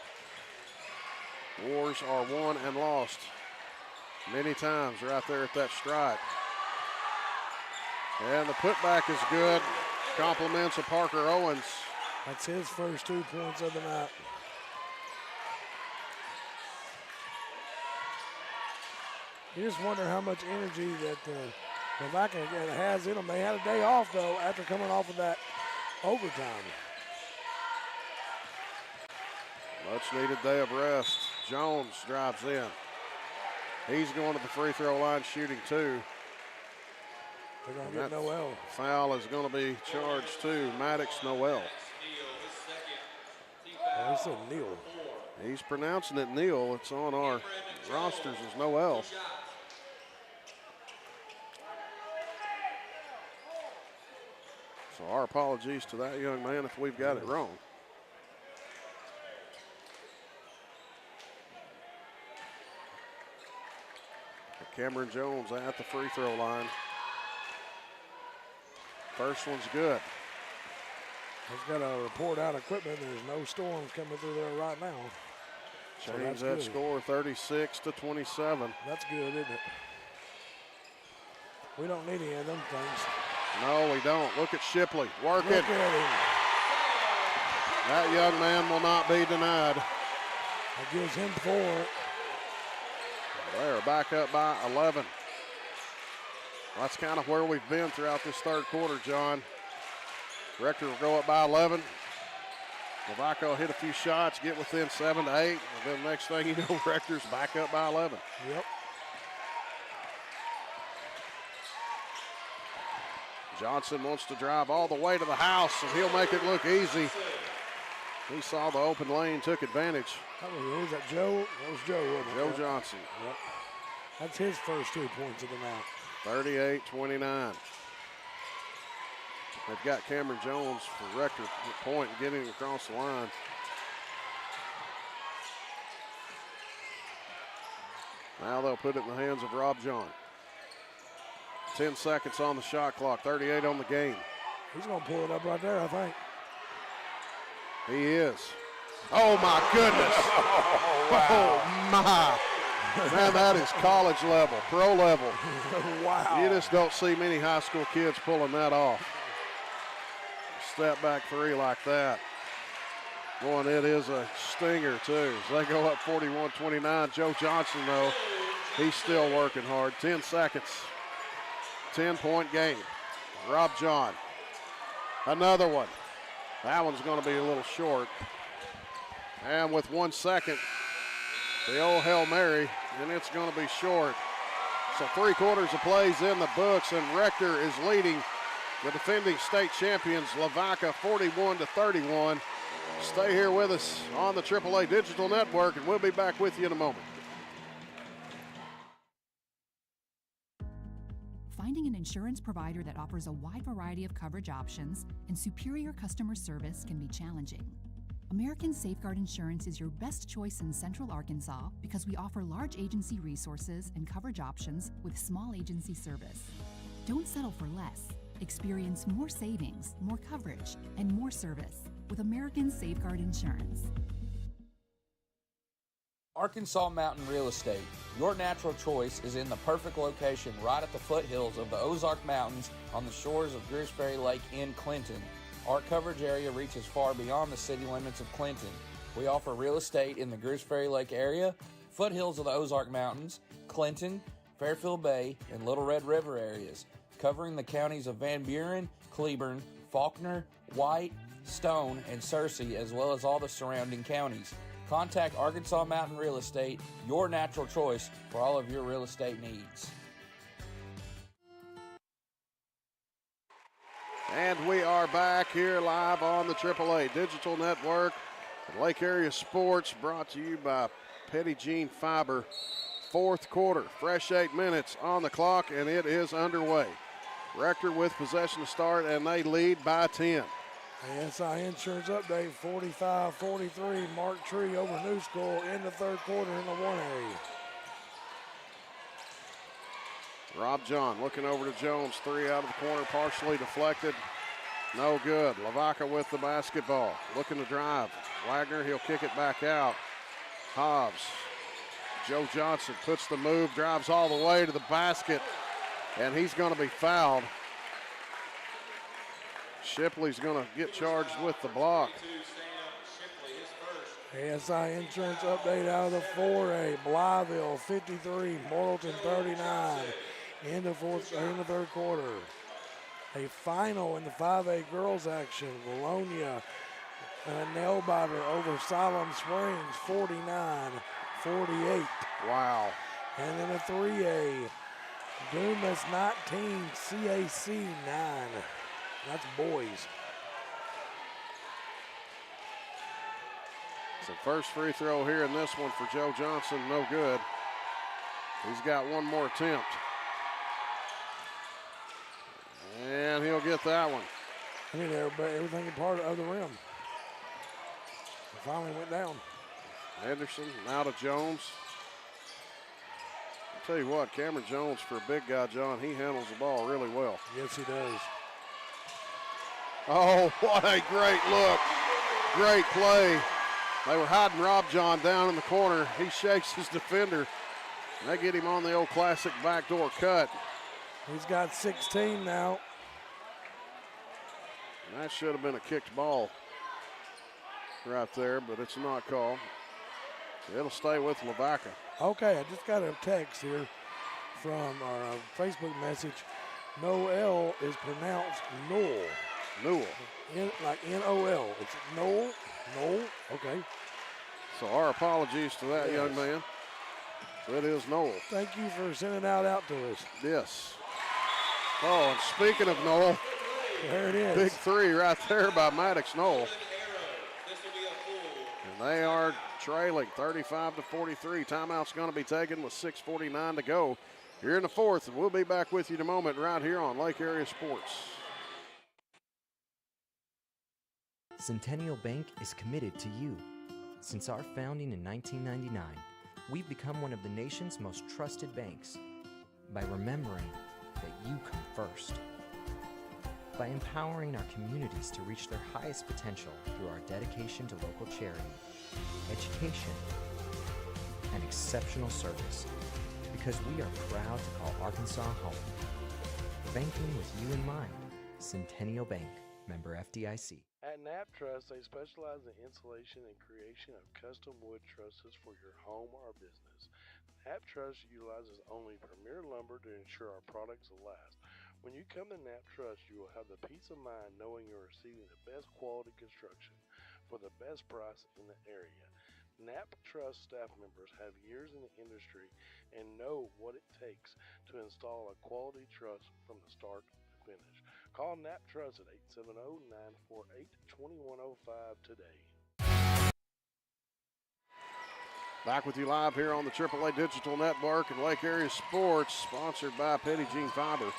Wars are won and lost many times right there at that stripe. And the putback is good. Compliments of Parker Owens. That's his first 2 points of the night. You just wonder how much energy that Lavaca has in them. They had a day off, though, after coming off of that overtime. Much needed day of rest. Jones drives in. He's going to the free throw line shooting 2. They're going to get Noel. Foul is going to be charged to Maddox Noel. Oh, he said Neal. He's pronouncing it Neal. It's on our rosters as Noel. So our apologies to that young man if we've got it wrong. Cameron Jones at the free throw line. First one's good. He's got to report out equipment. There's no storms coming through there right now. So Change that good. score 36-27. That's good, isn't it? We don't need any of them things. No, we don't. Look at Shipley working. Look at him. That young man will not be denied. That gives him 4. They're back up by 11. That's kind of where we've been throughout this third quarter, John. Rector will go up by 11. Lavaca will hit a few shots, get within 7 to 8, and then the next thing you know, Rector's back up by 11. Yep. Johnson wants to drive all the way to the house, and he'll make it look easy. He saw the open lane, took advantage. Who was that, Joe? That was Joe, wasn't it? Joe Johnson. Yep. That's his first 2 points of the night. 38-29. They've got Cameron Jones for Rector at point getting across the line. Now they'll put it in the hands of Rob John. 10 seconds on the shot clock, 38 on the game. He's going to pull it up right there, I think. He is. Oh, my goodness. Oh, my. Man, that is college level, pro level. Wow. You just don't see many high school kids pulling that off. Step back 3 like that. Boy, and it is a stinger, too. As they go up 41-29. Joe Johnson, though, he's still working hard. 10 seconds. 10-point game. Rob John. Another one. That one's going to be a little short. And with 1 second, the old Hail Mary, and it's going to be short. So 3/4 of plays in the books, and Rector is leading the defending state champions, Lavaca, 41-31. Stay here with us on the AAA Digital Network, and we'll be back with you in a moment. Finding an insurance provider that offers a wide variety of coverage options and superior customer service can be challenging. American Safeguard Insurance is your best choice in Central Arkansas because we offer large agency resources and coverage options with small agency service. Don't settle for less. Experience more savings, more coverage, and more service with American Safeguard Insurance. Arkansas Mountain Real Estate. Your natural choice is in the perfect location right at the foothills of the Ozark Mountains on the shores of Gooseberry Lake in Clinton. Our coverage area reaches far beyond the city limits of Clinton. We offer real estate in the Gooseberry Lake area, foothills of the Ozark Mountains, Clinton, Fairfield Bay, and Little Red River areas, covering the counties of Van Buren, Cleburne, Faulkner, White, Stone, and Searcy, as well as all the surrounding counties. Contact Arkansas Mountain Real Estate, your natural choice for all of your real estate needs. And we are back here live on the AAA Digital Network. Lake Area Sports brought to you by Petit Jean Fiber. Fourth quarter, fresh 8 minutes on the clock, and it is underway. Rector with possession to start, and they lead by 10. ASI Insurance update, 45-43. Mark Tree over New School in the third quarter in the 1A. Rob John looking over to Jones. Three out of the corner, partially deflected. No good. Lavaca with the basketball. Looking to drive. Wagner, he'll kick it back out. Hobbs. Joe Johnson puts the move, drives all the way to the basket, and he's going to be fouled. Shipley's going to get charged with the block. ASI Insurance update out of the 4A. Blytheville 53, Morrilton 39 in the third quarter. A final in the 5A girls action. Bologna nail biter over Siloam Springs 49-48. Wow. And then a 3A. Dumas 19, CAC 9. That's boys. So first free throw here in this one for Joe Johnson, no good. He's got one more attempt. And he'll get that one. I mean, everything in part of the rim. It finally went down. Henderson now to Jones. I'll tell you what, Cameron Jones, for a big guy, John, he handles the ball really well. Yes, he does. Oh, what a great look. Great play. They were hiding Rob John down in the corner. He shakes his defender. They get him on the old classic backdoor cut. He's got 16 now. And that should have been a kicked ball right there, but it's not called. It'll stay with Lavaca. Okay, I just got a text here from our Facebook message. Noel is pronounced Noel. Newell. Like N-O-L. It's Noel. Noel. Okay. So our apologies to that young man. So it is Noel. Thank you for sending that out to us. Yes. Oh, and speaking of Noel, there it is. Big three right there by Maddox Noel. And they are trailing 35-43. Timeout's going to be taken with 6:49 to go here in the fourth. And we'll be back with you in a moment right here on Lake Area Sports. Centennial Bank is committed to you. Since our founding in 1999, we've become one of the nation's most trusted banks by remembering that you come first. By empowering our communities to reach their highest potential through our dedication to local charity, education, and exceptional service. Because we are proud to call Arkansas home. Banking with you in mind. Centennial Bank, member FDIC. At Knapp Truss, they specialize in installation and creation of custom wood trusses for your home or business. Knapp Truss utilizes only premier lumber to ensure our products will last. When you come to Knapp Truss, you will have the peace of mind knowing you're receiving the best quality construction for the best price in the area. Knapp Truss staff members have years in the industry and know what it takes to install a quality truss from the start to finish. Call Knapp Truss at 870-948-2105 today. Back with you live here on the AAA Digital Network and Lake Area Sports, sponsored by Petit Jean Fiber.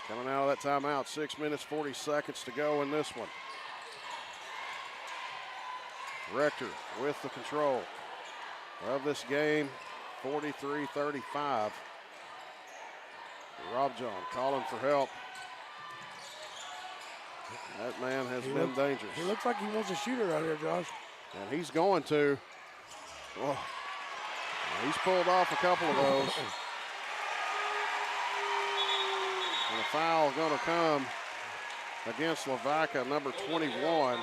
Coming out of that timeout, 6 minutes, 40 seconds to go in this one. Rector with the control of this game, 43-35. Rob John calling for help. That man has been dangerous. He looks like he wants to shoot it out here, Josh. And he's going to. Oh, he's pulled off a couple of those. And a foul going to come against Lavaca, number 21.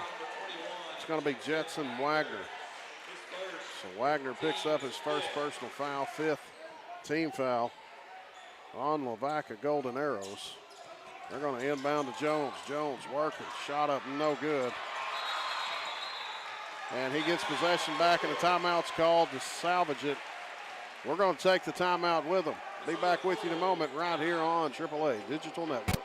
It's going to be Jetson Wagner. So Wagner picks up his first personal foul, fifth team foul on Lavaca Golden Arrows. They're going to inbound to Jones. Jones working, shot up, no good. And he gets possession back, and a timeout's called to salvage it. We're going to take the timeout with them. Be back with you in a moment right here on AAA Digital Network.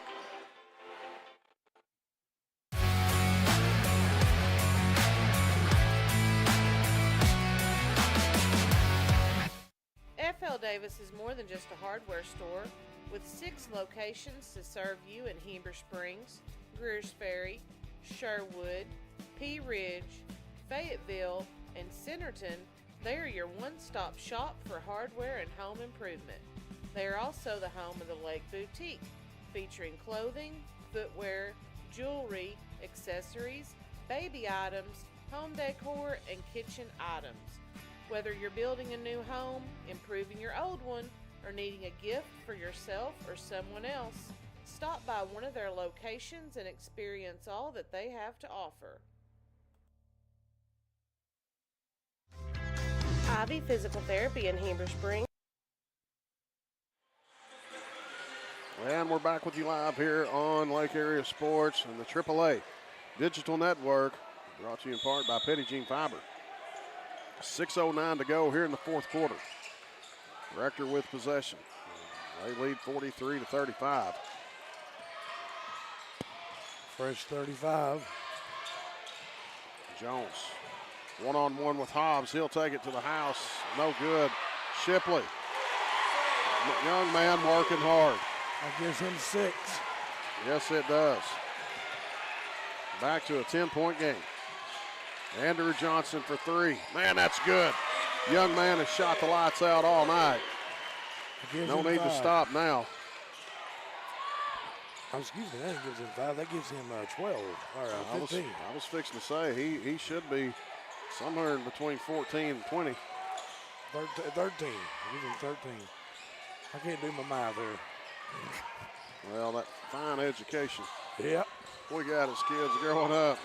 FL Davis is more than just a hardware store. With 6 locations to serve you in Heber Springs, Greers Ferry, Sherwood, Pea Ridge, Fayetteville, and Centerton, they are your one-stop shop for hardware and home improvement. They are also the home of the Lake Boutique, featuring clothing, footwear, jewelry, accessories, baby items, home decor, and kitchen items. Whether you're building a new home, improving your old one, or needing a gift for yourself or someone else, stop by one of their locations and experience all that they have to offer. Ivy Physical Therapy in Heber Springs. And we're back with you live here on Lake Area Sports and the AAA Digital Network, brought to you in part by Petit Jean Fiber. 6:09 to go here in the fourth quarter. Rector with possession. They lead 43-35. Fresh 35. Jones, one-on-one with Hobbs. He'll take it to the house. No good. Shipley, young man working hard. That gives him 6. Yes, it does. Back to a 10-point game. Andrew Johnson for 3. Man, that's good. Young man has shot the lights out all night. No need to stop now. Oh, excuse me, that gives him 5. That gives him 12 or 15. I was fixing to say he should be somewhere in between 14 and 20. 13. I give him 13. I can't do my math here. Well, that fine education. Yep. We got as kids growing up.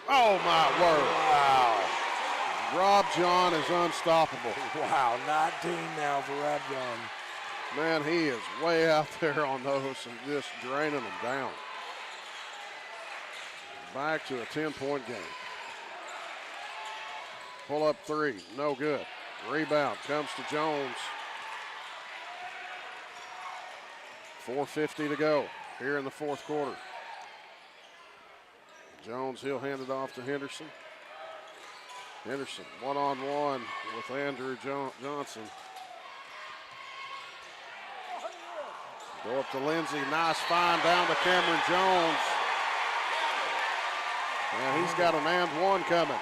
Oh, my word. Wow. Rob John is unstoppable. Wow, 19 now for Rob John. Man, he is way out there on those and just draining them down. Back to a 10-point game. Pull up 3, no good. Rebound comes to Jones. 4:50 to go here in the fourth quarter. Jones, he'll hand it off to Henderson. Henderson, one-on-one with Andrew Johnson. Go up to Lindsey, nice find down to Cameron Jones. And he's got an and one coming.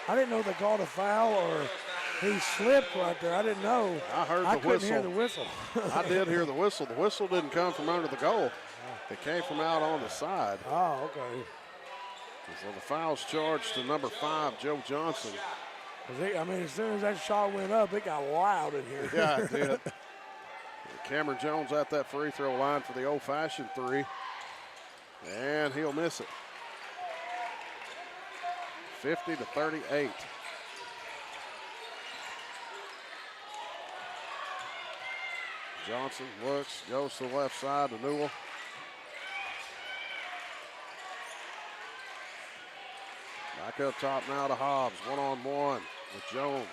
I didn't know they called a foul or he slipped right there. I didn't know. I heard the whistle. I couldn't hear the whistle. I did hear the whistle. The whistle didn't come from under the goal. It came from out on the side. Oh, okay. So the foul's charged to number 5, Joe Johnson. I mean, as soon as that shot went up, it got loud in here. Yeah, it did. Cameron Jones at that free throw line for the old-fashioned 3. And he'll miss it. 50-38. Johnson looks, goes to the left side to Newell. Back up top now to Hobbs, one-on-one with Jones.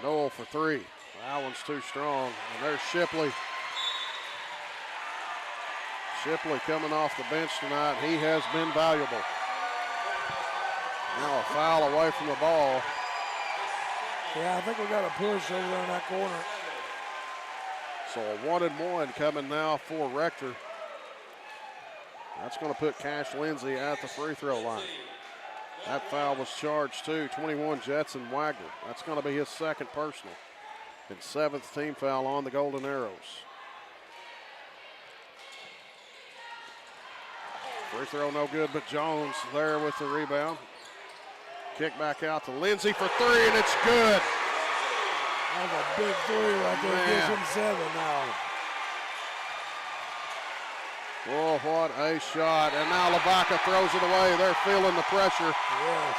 Newell for 3. That one's too strong. And there's Shipley. Shipley coming off the bench tonight. He has been valuable. Now a foul away from the ball. Yeah, I think we got a push over there in that corner. So a 1-and-1 coming now for Rector. That's going to put Cash Lindsey at the free throw line. That foul was charged too, 21 Jetson Wagner. That's going to be his second personal. And 7th team foul on the Golden Arrows. Free throw no good, but Jones there with the rebound. Kick back out to Lindsey for 3, and it's good. That's a big 3 right there. Gives him 7 now. Oh, what a shot. And now Lavaca throws it away. They're feeling the pressure. Yes.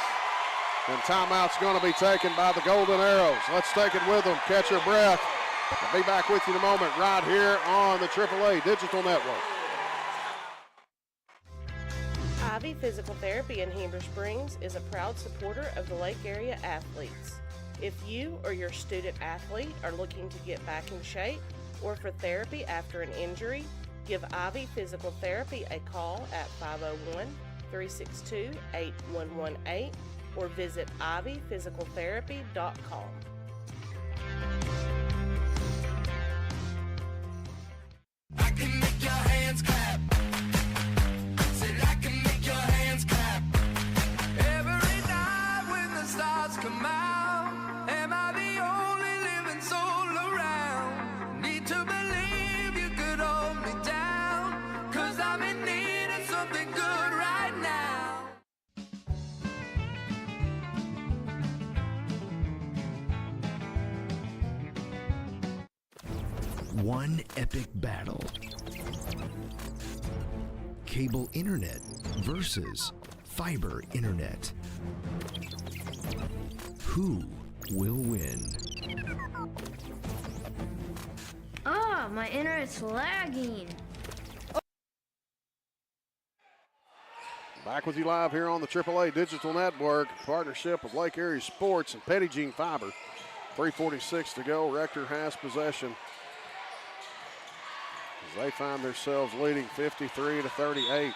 And timeout's going to be taken by the Golden Arrows. Let's take it with them. Catch your breath. I'll be back with you in a moment right here on the AAA Digital Network. Ivy Physical Therapy in Heber Springs is a proud supporter of the Lake Area athletes. If you or your student athlete are looking to get back in shape or for therapy after an injury, give Ivy Physical Therapy a call at 501-362-8118 or visit ivyphysicaltherapy.com. I can make your hands clap. Said I can make your hands clap. Every night when the stars come out, am I the only living soul around? Need to believe you could hold me down, 'cause I'm in need of something good right now. One epic battle. Cable internet versus fiber internet. Who will win? Ah, my internet's lagging. Back with you live here on the AAA Digital Network, partnership with Lake Area Sports and Petty Jean Fiber. 3:46 to go. Rector has possession as they find themselves leading 53-38.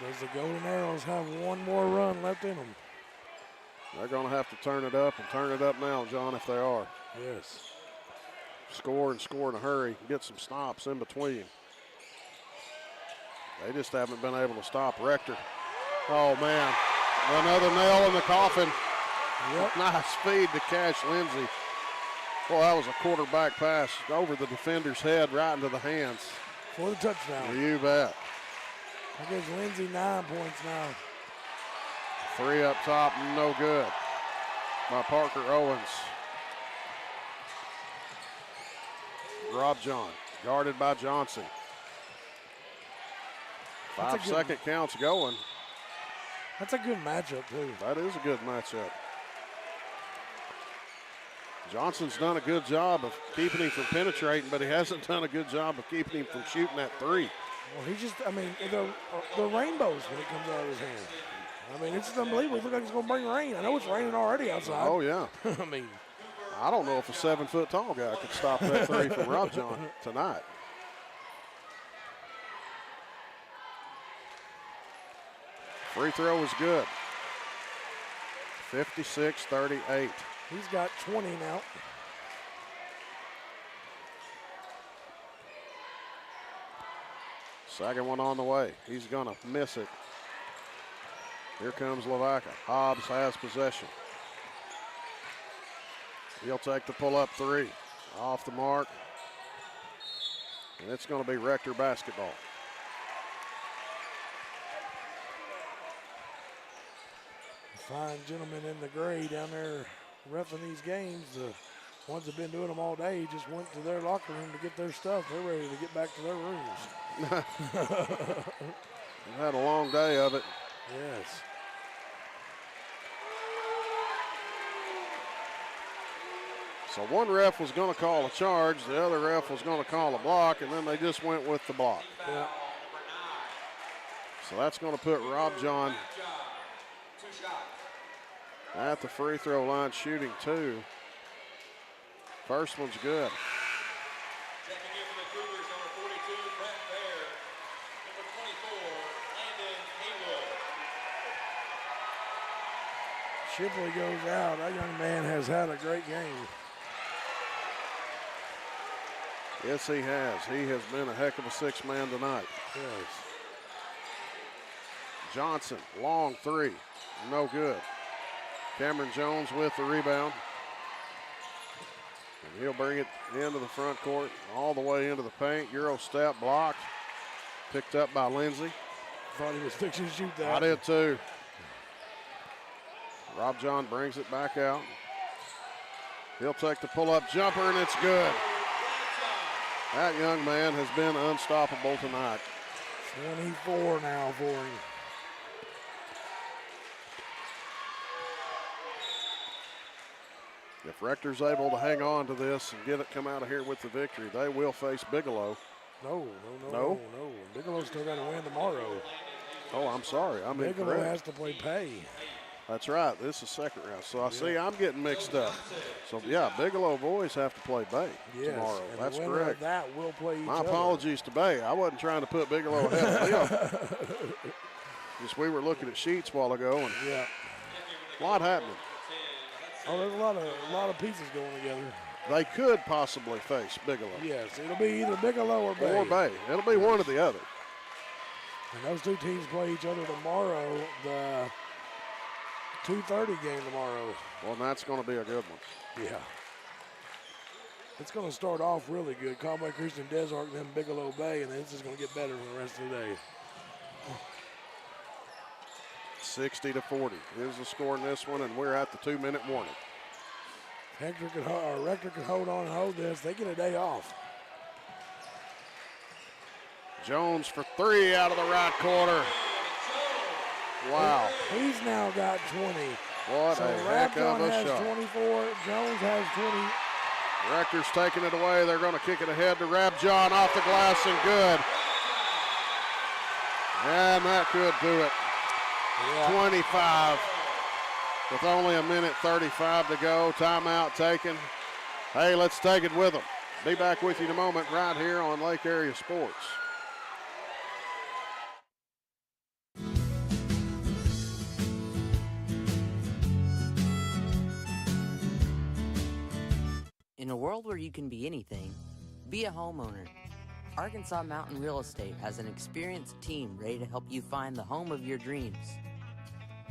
Does the Golden Arrows have one more run left in them? They're going to have to turn it up and turn it up now, John, if they are. Yes. Score and score in a hurry. Get some stops in between. They just haven't been able to stop Rector. Oh, man. Another nail in the coffin. Yep. Nice feed to Cash Lindsay. Well, that was a quarterback pass over the defender's head right into the hands. For the touchdown. You bet. That gives Lindsay 9 points now. 3 up top, no good by Parker Owens. Rob John, guarded by Johnson. 5-second counts going. That's a good matchup, too. That is a good matchup. Johnson's done a good job of keeping him from penetrating, but he hasn't done a good job of keeping him from shooting that three. Well, he just, I mean, the rainbows when it comes out of his hand. I mean, it's just unbelievable. It looks like it's going to bring rain. I know it's raining already outside. Oh, yeah. I mean, I don't know if a 7-foot-tall guy could stop that three from Rob John tonight. Free throw is good. 56-38. He's got 20 now. Second one on the way. He's going to miss it. Here comes Lavaca. Hobbs has possession. He'll take the pull-up three. Off the mark. And it's going to be Rector basketball. Fine gentlemen in the gray down there reffing these games. The ones that have been doing them all day just went to their locker room to get their stuff. They're ready to get back to their rooms. We've had a long day of it. Yes. So one ref was going to call a charge, the other ref was going to call a block, and then they just went with the block. Yeah. So that's going to put Rob John at the free throw line shooting two. First one's good. Shipley goes out. That young man has had a great game. Yes, he has. He has been a heck of a six-man tonight. Yes. Johnson, long three, no good. Cameron Jones with the rebound. And he'll bring it into the front court, all the way into the paint. Euro step blocked. Picked up by Lindsay. Thought he was fixing to shoot that. I did too. Rob John brings it back out. He'll take the pull-up jumper, and it's good. That young man has been unstoppable tonight. 24 now for him. If Rector's able to hang on to this and come out of here with the victory, they will face Bigelow. No. Bigelow still got to win tomorrow. Oh, I'm sorry. I'm Bigelow incorrect. has to play Pay. That's right. This is second round. So I see I'm getting mixed up. So, yeah, Bigelow boys have to play Bay tomorrow. And That's the winner correct. of that will play each My other. apologies to Bay. I wasn't trying to put Bigelow ahead of them. Just we were looking at sheets a while ago, and a lot happening. Oh, there's a lot of pieces going together. They could possibly face Bigelow. Yes, it'll be either Bigelow or Bay. Or Bay. It'll be one or the other. And those two teams play each other tomorrow, the 2:30 game tomorrow. Well, that's going to be a good one. Yeah. It's going to start off really good. Conway Christian Desart and then Bigelow Bay, and then it's just going to get better for the rest of the day. 60-40 is the score in this one, and we're at the 2-minute warning. Rector could hold on and hold this. They get a day off. Jones for three out of the right corner. Wow. He's now got 20. What a heck of a has shot. 24. Jones has 20. Rector's taking it away. They're going to kick it ahead to Rabjohn off the glass and good. And that could do it. 25 with only a minute 35 to go. Timeout taken. Hey, let's take it with them. Be back with you in a moment right here on Lake Area Sports. In a world where you can be anything, be a homeowner. Arkansas Mountain Real Estate has an experienced team ready to help you find the home of your dreams.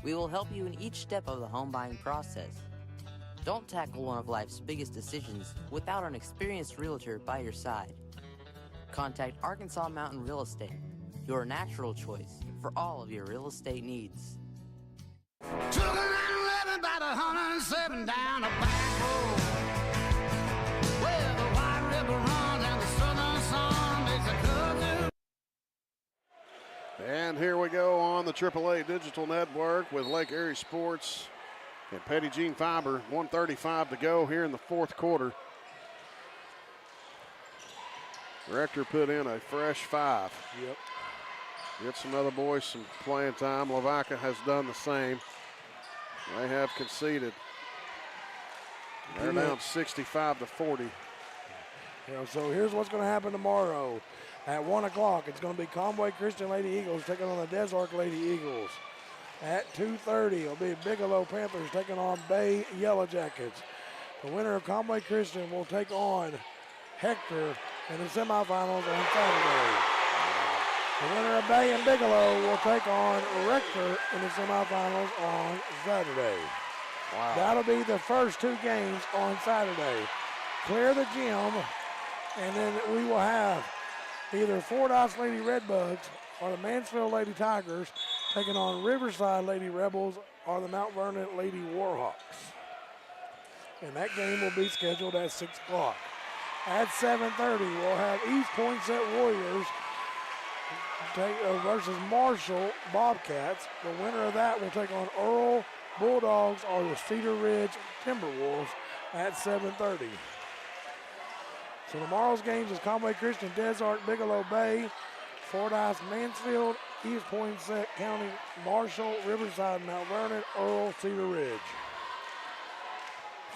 We will help you in each step of the home buying process. Don't tackle one of life's biggest decisions without an experienced realtor by your side. Contact Arkansas Mountain Real Estate, your natural choice for all of your real estate needs. Took a 911 about 107 down a back road, where the White River runs and the southern sun makes a curve. And here we go on the AAA Digital Network with Lake Erie Sports and Petty Jean Fiber. 1:35 to go here in the fourth quarter. Rector put in a fresh 5. Yep. Get some other boys some playing time. Lavaca has done the same. They have conceded. They're down 65-40. Yeah, so here's what's going to happen tomorrow. At 1 o'clock, it's going to be Conway Christian Lady Eagles taking on the Desart Lady Eagles. At 2:30, it'll be Bigelow Panthers taking on Bay Yellow Jackets. The winner of Conway Christian will take on Hector in the semifinals on Saturday. The winner of Bay and Bigelow will take on Rector in the semifinals on Saturday. Wow. That'll be the first 2 games on Saturday. Clear the gym, and then we will have either Fordyce Lady Redbugs or the Mansfield Lady Tigers taking on Riverside Lady Rebels or the Mount Vernon Lady Warhawks. And that game will be scheduled at 6 o'clock. At 7:30, we'll have East Poinsett Warriors versus Marshall Bobcats. The winner of that will take on Earl Bulldogs or the Cedar Ridge Timberwolves at 7:30. So tomorrow's games is Conway Christian Desart, Bigelow Bay, Fordyce Mansfield, East Poinsett County, Marshall, Riverside, Mount Vernon, Earl, Cedar Ridge.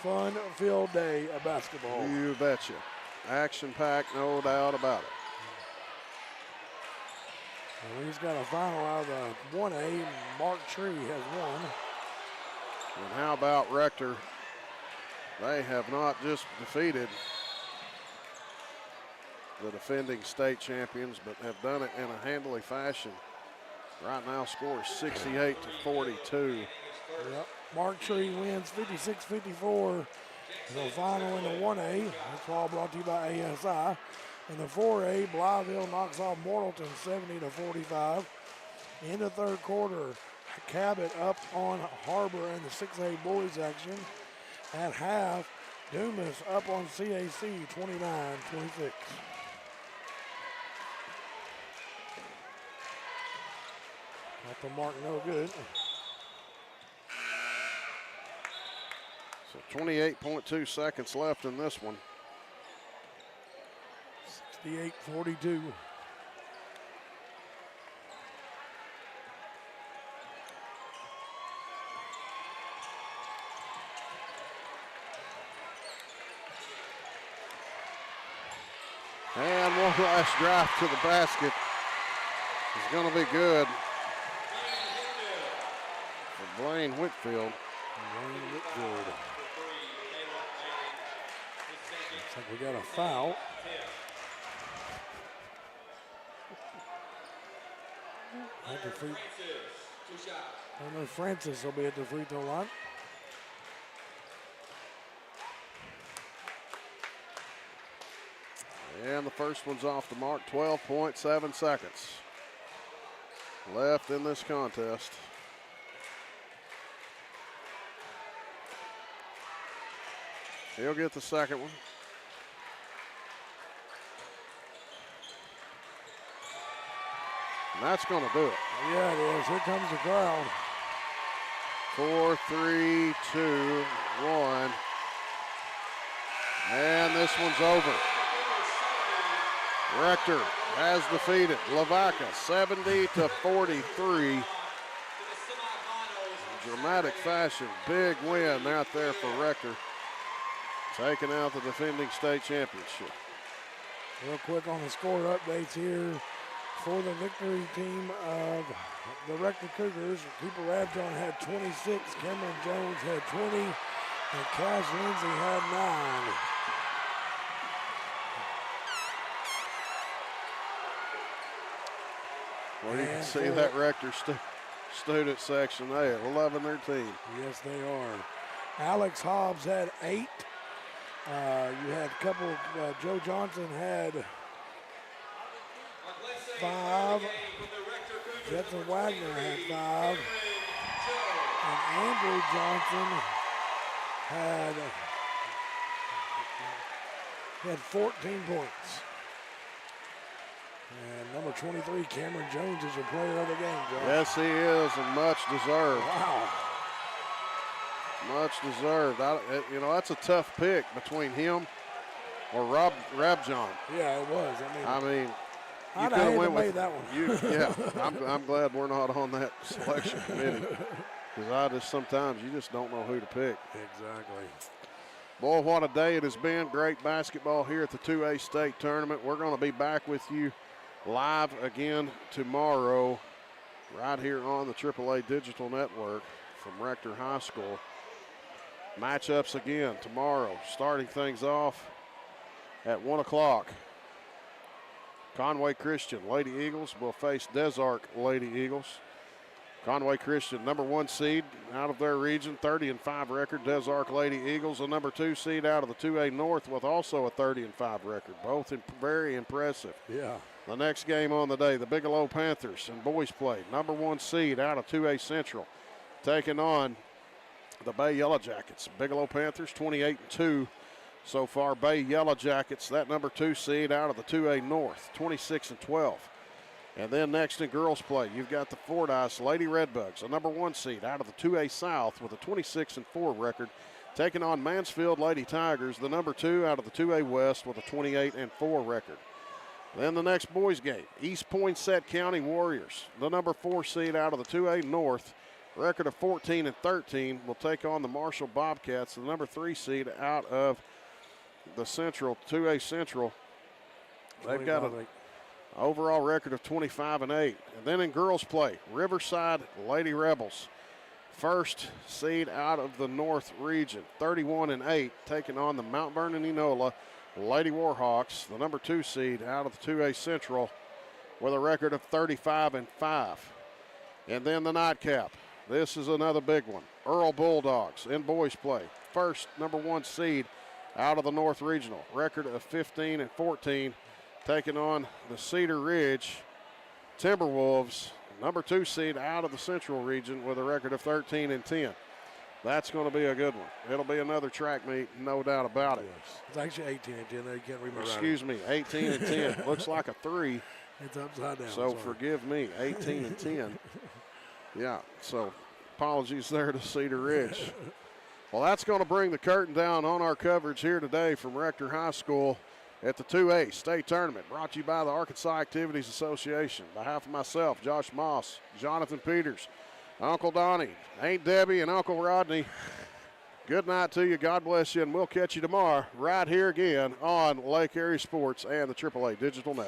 Fun-filled day of basketball. You betcha. Action-packed, no doubt about it. And he's got a final out of the 1A. Mark Tree has won. And how about Rector? They have not just defeated the defending state champions, but have done it in a handily fashion. Right now, score is 68-42. Yep. Mark Tree wins 56-54 in the final in the 1A. That's all brought to you by ASI. In the 4A, Blytheville knocks off Mortalton 70-45. In the third quarter, Cabot up on Harbor in the 6A boys action. At half, Dumas up on CAC 29-26. Off the mark, no good. So 28.2 seconds left in this one. 68-42. And one last drive to the basket is going to be good for Blaine Whitfield. Looks like we got a foul. At the free, I know Francis will be at the free throw line. And the first one's off the mark, 12.7 seconds left in this contest. He'll get the second one. And that's going to do it. Yeah, it is. Here comes the crowd. 4, 3, 2, 1. And this one's over. Rector has defeated Lavaca 70-43. Dramatic fashion, big win out there for Rector, taking out the defending state championship. Real quick on the score updates here for the victory team of the Rector Cougars. Cooper Rabjohn had 26, Cameron Jones had 20, and Cash Lindsay had 9. Well, you can see that Rector student section there, loving their team. Yes, they are. Alex Hobbs had 8. You had a couple, Joe Johnson had 5. Jetson Wagner had 5. And Andrew Johnson had 14 points. And number 23, Cameron Jones, is your player of the game, Josh. Yes, he is, and much deserved. Wow. Much deserved. You know, that's a tough pick between him or Rabjohn. Yeah, it was. I mean, you I'd could have have went with made that one. Yeah, I'm glad we're not on that selection committee, because sometimes you just don't know who to pick. Exactly. Boy, what a day it has been. Great basketball here at the 2A state tournament. We're going to be back with you live again tomorrow right here on the AAA Digital Network from Rector High School. Matchups again tomorrow, starting things off at 1 o'clock. Conway Christian Lady Eagles will face Des Arc Lady Eagles. Conway Christian, number 1 seed out of their region, 30-5 record. Des Arc Lady Eagles, a number 2 seed out of the 2A North with also a 30-5 record. Both very impressive. Yeah. The next game on the day, the Bigelow Panthers in boys play, number 1 seed out of 2A Central, taking on the Bay Yellow Jackets. Bigelow Panthers 28-2 so far. Bay Yellow Jackets, that number 2 seed out of the 2A North, 26-12. And then next in girls play, you've got the Fordyce Lady Redbugs, a number 1 seed out of the 2A South with a 26-4 record, taking on Mansfield Lady Tigers, the number 2 out of the 2A West with a 28-4 record. Then the next boys game, East Poinsett County Warriors, the number 4 seed out of the 2A North, record of 14-13, will take on the Marshall Bobcats, the number 3 seed out of the Central, 2A Central. They've got an overall record of 25-8. And then in girls play, Riverside Lady Rebels, first seed out of the North region, 31-8, taking on the Mount Vernon Enola Lady Warhawks, the number 2 seed out of the 2A Central with a record of 35-5. And then the nightcap. This is another big one. Earl Bulldogs in boys play, first number 1 seed out of the North Regional, record of 15-14, taking on the Cedar Ridge Timberwolves, number 2 seed out of the Central region with a record of 13-10. That's going to be a good one. It'll be another track meet, no doubt about it. Yes. It's actually 18-10 there. You can't read my Excuse me, 18-10. Looks like a 3. It's upside down. So forgive me, 18-10. Yeah, so apologies there to Cedar Ridge. Well, that's going to bring the curtain down on our coverage here today from Rector High School at the 2A state tournament, brought to you by the Arkansas Activities Association. On behalf of myself, Josh Moss, Jonathan Peters, Uncle Donnie, Aunt Debbie, and Uncle Rodney, good night to you. God bless you, and we'll catch you tomorrow right here again on Lake Area Sports and the AAA Digital Network.